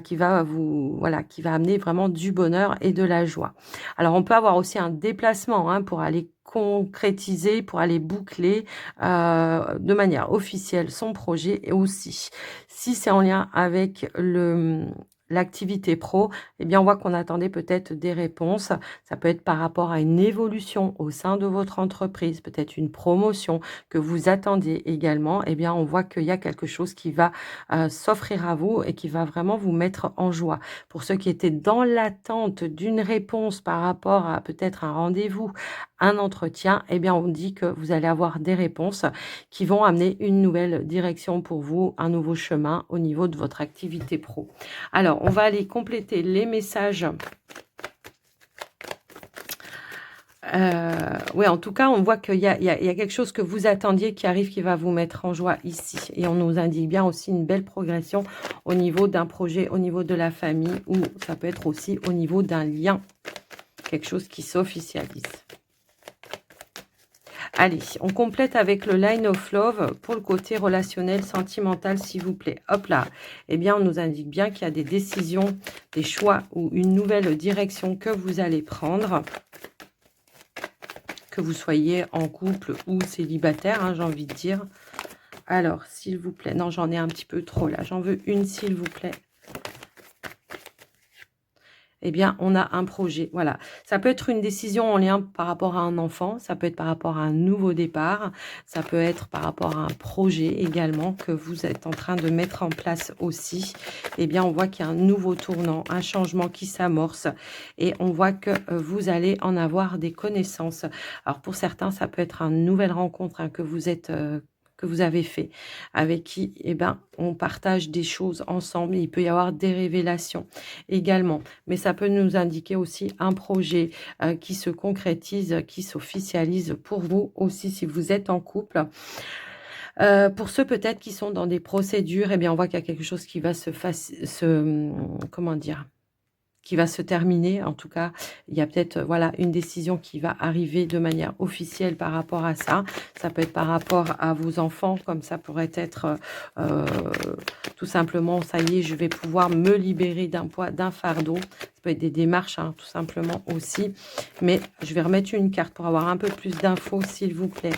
qui va vous, voilà, qui va amener vraiment du bonheur et de la joie. Alors on peut avoir aussi un déplacement, hein, pour aller concrétiser, pour aller boucler, de manière officielle son projet et aussi, si c'est en lien avec l'activité pro, eh bien, on voit qu'on attendait peut-être des réponses. Ça peut être par rapport à une évolution au sein de votre entreprise, peut-être une promotion que vous attendiez également. Eh bien, on voit qu'il y a quelque chose qui va s'offrir à vous et qui va vraiment vous mettre en joie. Pour ceux qui étaient dans l'attente d'une réponse par rapport à peut-être un rendez-vous, un entretien, eh bien, on dit que vous allez avoir des réponses qui vont amener une nouvelle direction pour vous, un nouveau chemin au niveau de votre activité pro. Alors, on va aller compléter les messages. Oui, en tout cas, on voit qu'il y a quelque chose que vous attendiez qui arrive, qui va vous mettre en joie ici. Et on nous indique bien aussi une belle progression au niveau d'un projet, au niveau de la famille, ou ça peut être aussi au niveau d'un lien, quelque chose qui s'officialise. Allez, on complète avec le Line of Love pour le côté relationnel, sentimental, s'il vous plaît. Hop là. Eh bien, on nous indique bien qu'il y a des décisions, des choix ou une nouvelle direction que vous allez prendre. Que vous soyez en couple ou célibataire, hein, j'ai envie de dire. Alors, s'il vous plaît. Non, j'en ai un petit peu trop là. J'en veux une, s'il vous plaît. Eh bien, on a un projet. Voilà. Ça peut être une décision en lien par rapport à un enfant. Ça peut être par rapport à un nouveau départ. Ça peut être par rapport à un projet également que vous êtes en train de mettre en place aussi. Eh bien, on voit qu'il y a un nouveau tournant, un changement qui s'amorce. Et on voit que vous allez en avoir des connaissances. Alors, pour certains, ça peut être une nouvelle rencontre, hein, que vous avez fait, avec qui, eh ben, on partage des choses ensemble. Il peut y avoir des révélations également. Mais ça peut nous indiquer aussi un projet qui se concrétise, qui s'officialise pour vous aussi si vous êtes en couple. Pour ceux peut-être qui sont dans des procédures, eh bien, on voit qu'il y a quelque chose qui va comment dire? Qui va se terminer. En tout cas, il y a peut-être, voilà, une décision qui va arriver de manière officielle par rapport à ça. Ça peut être par rapport à vos enfants, comme ça pourrait être, tout simplement: «Ça y est, je vais pouvoir me libérer d'un poids, d'un fardeau». Ça peut être des démarches, hein, tout simplement aussi. Mais je vais remettre une carte pour avoir un peu plus d'infos, s'il vous plaît.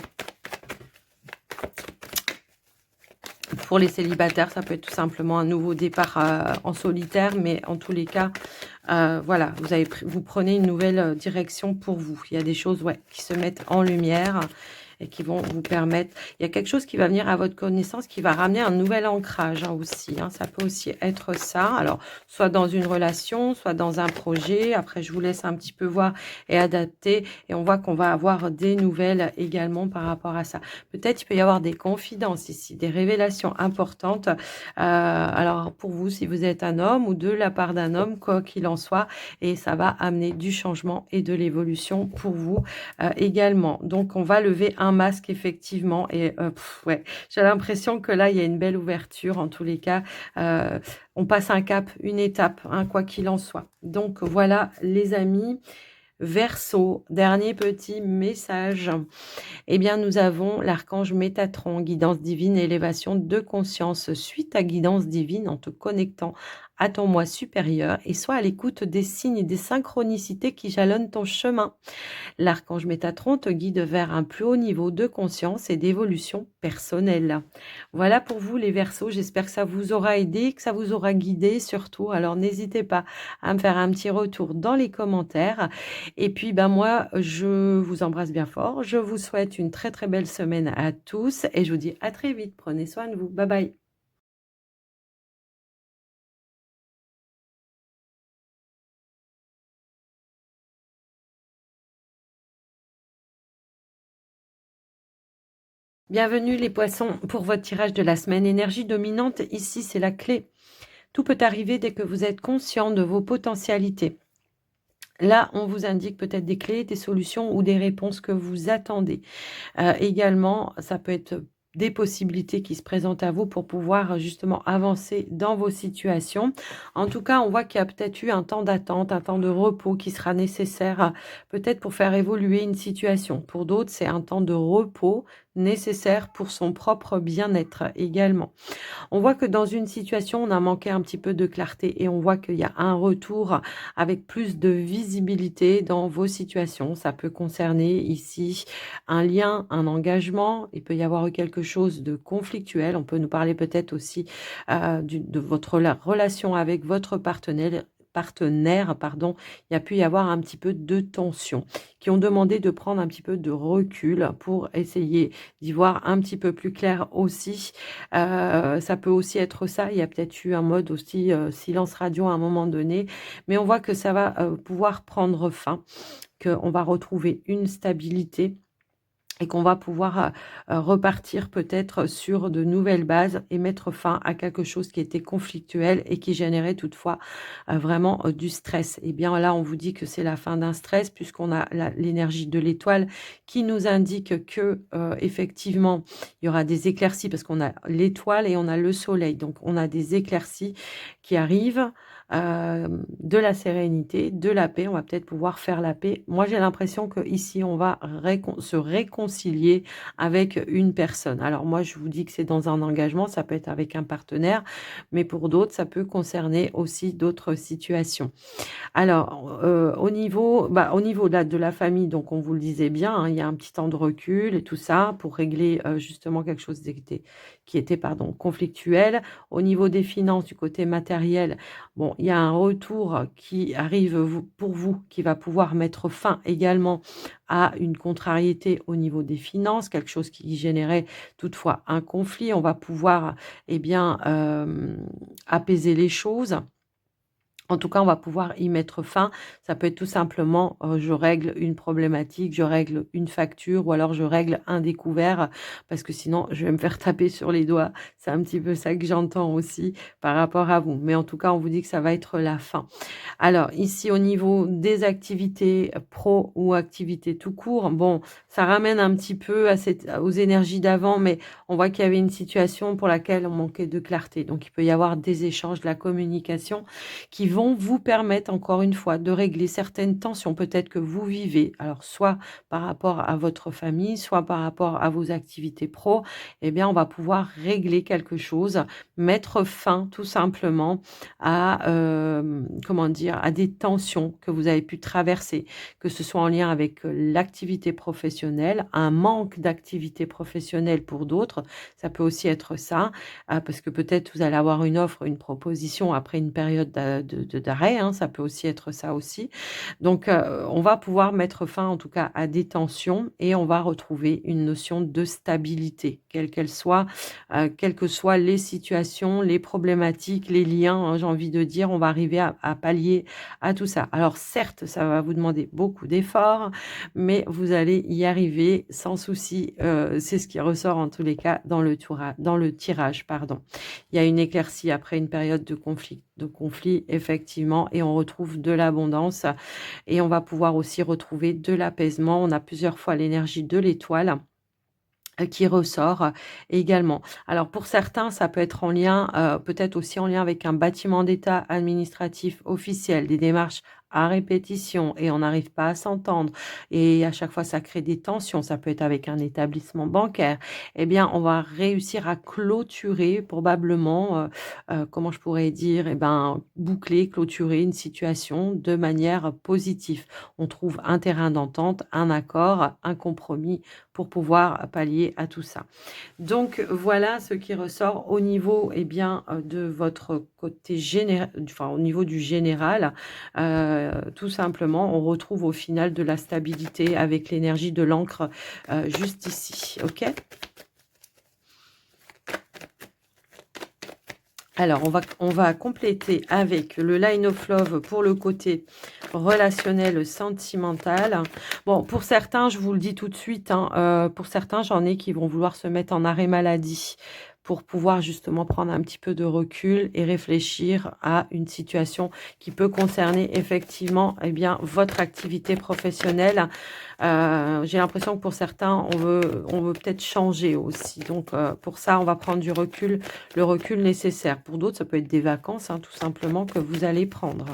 Pour les célibataires, ça peut être tout simplement un nouveau départ en solitaire, mais en tous les cas, voilà, vous prenez une nouvelle direction pour vous. Il y a des choses, ouais, qui se mettent en lumière et qui vont vous permettre il y a quelque chose qui va venir à votre connaissance qui va ramener un nouvel ancrage, hein, aussi, hein. Ça peut aussi être ça. Alors, soit dans une relation, soit dans un projet. Après, je vous laisse un petit peu voir et adapter et on voit qu'on va avoir des nouvelles également par rapport à ça. Peut-être il peut y avoir des confidences ici, des révélations importantes. Alors pour vous, si vous êtes un homme ou de la part d'un homme, quoi qu'il en soit, et ça va amener du changement et de l'évolution pour vous également. Donc on va lever un masque effectivement et ouais, j'ai l'impression que là il y a une belle ouverture en tous les cas. Euh, on passe un cap, une étape, hein, quoi qu'il en soit. Donc voilà les amis. Verseau, dernier petit message. Eh bien, nous avons l'archange Métatron, guidance divine, élévation de conscience. Suite à guidance divine en te connectant à ton moi supérieur et sois à l'écoute des signes et des synchronicités qui jalonnent ton chemin. L'archange Métatron te guide vers un plus haut niveau de conscience et d'évolution personnelle. Voilà pour vous les Verseaux, j'espère que ça vous aura aidé, que ça vous aura guidé surtout. Alors n'hésitez pas à me faire un petit retour dans les commentaires. Et puis ben moi, je vous embrasse bien fort. Je vous souhaite une très très belle semaine à tous et je vous dis à très vite. Prenez soin de vous. Bye bye. Bienvenue les poissons pour votre tirage de la semaine. Énergie dominante, ici c'est la clé. Tout peut arriver dès que vous êtes conscient de vos potentialités. Là, on vous indique peut-être des clés, des solutions ou des réponses que vous attendez. Également, ça peut être des possibilités qui se présentent à vous pour pouvoir justement avancer dans vos situations. En tout cas, on voit qu'il y a peut-être eu un temps d'attente, un temps de repos qui sera nécessaire peut-être pour faire évoluer une situation. Pour d'autres, c'est un temps de repos nécessaire pour son propre bien-être également. On voit que dans une situation, on a manqué un petit peu de clarté et on voit qu'il y a un retour avec plus de visibilité dans vos situations. Ça peut concerner ici un lien, un engagement. Il peut y avoir eu quelque chose de conflictuel. On peut nous parler peut-être aussi de votre relation avec votre partenaire, pardon, il y a pu y avoir un petit peu de tension, qui ont demandé de prendre un petit peu de recul pour essayer d'y voir un petit peu plus clair aussi. Ça peut aussi être ça. Il y a peut-être eu un mode aussi silence radio à un moment donné, mais on voit que ça va pouvoir prendre fin, qu'on va retrouver une stabilité et qu'on va pouvoir repartir peut-être sur de nouvelles bases et mettre fin à quelque chose qui était conflictuel et qui générait toutefois vraiment du stress. Et bien là, on vous dit que c'est la fin d'un stress puisqu'on a l'énergie de l'étoile qui nous indique que effectivement, il y aura des éclaircies parce qu'on a l'étoile et on a le soleil. Donc, on a des éclaircies qui arrivent, de la sérénité, de la paix. On va peut-être pouvoir faire la paix. Moi, j'ai l'impression qu'ici, on va se réconcilier avec une personne. Alors moi, je vous dis que c'est dans un engagement, ça peut être avec un partenaire, mais pour d'autres, ça peut concerner aussi d'autres situations. Alors, au niveau là, de la famille, donc on vous le disait bien, hein, il y a un petit temps de recul et tout ça pour régler justement quelque chose qui était pardon, conflictuel. Au niveau des finances, du côté matériel, bon, il y a un retour qui arrive pour vous, qui va pouvoir mettre fin également à une contrariété au niveau des finances, quelque chose qui générait toutefois un conflit. On va pouvoir, eh bien, apaiser les choses. En tout cas, on va pouvoir y mettre fin. Ça peut être tout simplement, je règle une problématique, je règle une facture ou alors je règle un découvert parce que sinon je vais me faire taper sur les doigts. C'est un petit peu ça que j'entends aussi par rapport à vous. Mais en tout cas, on vous dit que ça va être la fin. Alors ici, au niveau des activités pro ou activités tout court, bon, ça ramène un petit peu aux énergies d'avant, mais on voit qu'il y avait une situation pour laquelle on manquait de clarté. Donc, il peut y avoir des échanges, de la communication qui vont vous permettre, encore une fois, de régler certaines tensions peut-être que vous vivez. Alors, soit par rapport à votre famille, soit par rapport à vos activités pro, eh bien, on va pouvoir régler quelque chose, mettre fin tout simplement à, comment dire, à des tensions que vous avez pu traverser, que ce soit en lien avec l'activité professionnelle, un manque d'activité professionnelle pour d'autres, ça peut aussi être ça, parce que peut-être vous allez avoir une offre, une proposition après une période d'arrêt, hein, ça peut aussi être ça aussi. Donc, on va pouvoir mettre fin en tout cas à des tensions et on va retrouver une notion de stabilité, quelle qu'elle soit, quelles que soient les situations, les problématiques, les liens, hein, j'ai envie de dire, on va arriver à pallier à tout ça. Alors certes, ça va vous demander beaucoup d'efforts, mais vous allez y arriver sans souci, c'est ce qui ressort en tous les cas dans le tirage, pardon. Il y a une éclaircie après une période de conflit effectivement et on retrouve de l'abondance et on va pouvoir aussi retrouver de l'apaisement. On a plusieurs fois l'énergie de l'étoile qui ressort également. Alors pour certains, ça peut être en lien, peut-être aussi en lien avec un bâtiment d'État administratif officiel, des démarches à répétition et on n'arrive pas à s'entendre et à chaque fois ça crée des tensions. Ça peut être avec un établissement bancaire. Eh bien, on va réussir à clôturer probablement, comment je pourrais dire? Eh ben, boucler, clôturer une situation de manière positive. On trouve un terrain d'entente, un accord, un compromis pour pouvoir pallier à tout ça. Donc voilà ce qui ressort au niveau, eh bien, de votre côté général, enfin au niveau du général. Tout simplement, on retrouve au final de la stabilité avec l'énergie de l'encre, juste ici, OK? Alors on va compléter avec le Line of Love pour le côté relationnel, sentimental. Bon, pour certains, je vous le dis tout de suite, hein, pour certains, j'en ai qui vont vouloir se mettre en arrêt maladie pour pouvoir justement prendre un petit peu de recul et réfléchir à une situation qui peut concerner effectivement, eh bien, votre activité professionnelle. J'ai l'impression que pour certains, on veut peut-être changer aussi. Donc, pour ça, on va prendre du recul, le recul nécessaire. Pour d'autres, ça peut être des vacances, hein, tout simplement, que vous allez prendre.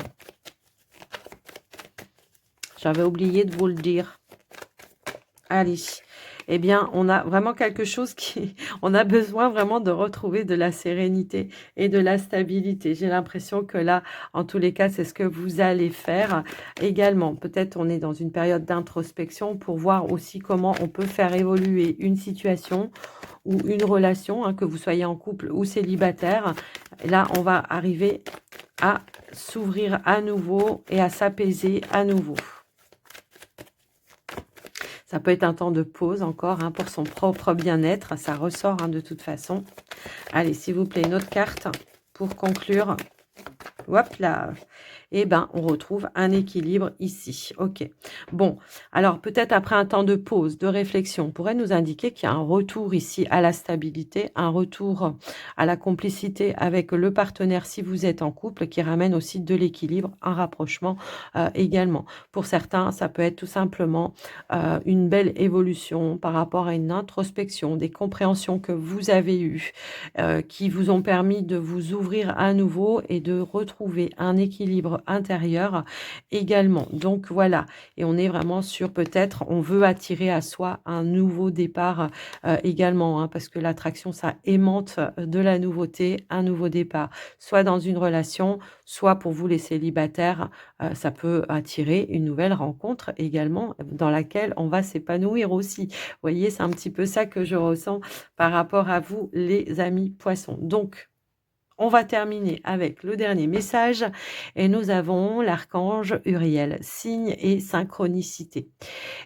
J'avais oublié de vous le dire. Allez, eh bien, on a vraiment quelque chose qui on a besoin vraiment de retrouver de la sérénité et de la stabilité. J'ai l'impression que là, en tous les cas, c'est ce que vous allez faire également. Peut-être on est dans une période d'introspection pour voir aussi comment on peut faire évoluer une situation ou une relation, hein, que vous soyez en couple ou célibataire. Là, on va arriver à s'ouvrir à nouveau et à s'apaiser à nouveau. Ça peut être un temps de pause encore, hein, pour son propre bien-être. Ça ressort, hein, de toute façon. Allez, s'il vous plaît, une autre carte pour conclure. Hop là. Eh ben, on retrouve un équilibre ici. OK. Bon, alors peut-être après un temps de pause, de réflexion, on pourrait nous indiquer qu'il y a un retour ici à la stabilité, un retour à la complicité avec le partenaire si vous êtes en couple, qui ramène aussi de l'équilibre, un rapprochement également. Pour certains, ça peut être tout simplement une belle évolution par rapport à une introspection, des compréhensions que vous avez eues, qui vous ont permis de vous ouvrir à nouveau et de retrouver un équilibre intérieur également. Donc voilà, et on est vraiment sur peut-être, on veut attirer à soi un nouveau départ également, hein, parce que l'attraction, ça aimante de la nouveauté, un nouveau départ, soit dans une relation, soit pour vous les célibataires, ça peut attirer une nouvelle rencontre également dans laquelle on va s'épanouir aussi. Vous voyez, c'est un petit peu ça que je ressens par rapport à vous, les amis poissons. Donc, on va terminer avec le dernier message et nous avons l'archange Uriel, signe et synchronicité.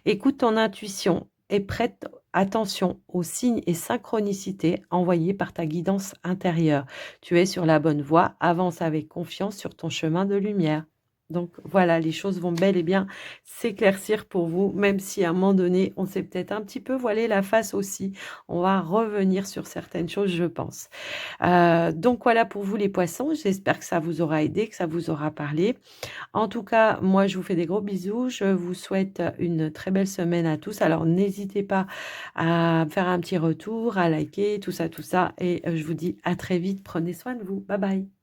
Écoute ton intuition et prête attention aux signes et synchronicités envoyés par ta guidance intérieure. Tu es sur la bonne voie, avance avec confiance sur ton chemin de lumière. Donc voilà, les choses vont bel et bien s'éclaircir pour vous, même si à un moment donné, on s'est peut-être un petit peu voilé la face aussi. On va revenir sur certaines choses, je pense. Donc voilà pour vous les poissons. J'espère que ça vous aura aidé, que ça vous aura parlé. En tout cas, moi, je vous fais des gros bisous. Je vous souhaite une très belle semaine à tous. Alors, n'hésitez pas à me faire un petit retour, à liker, tout ça. Et je vous dis à très vite. Prenez soin de vous. Bye bye.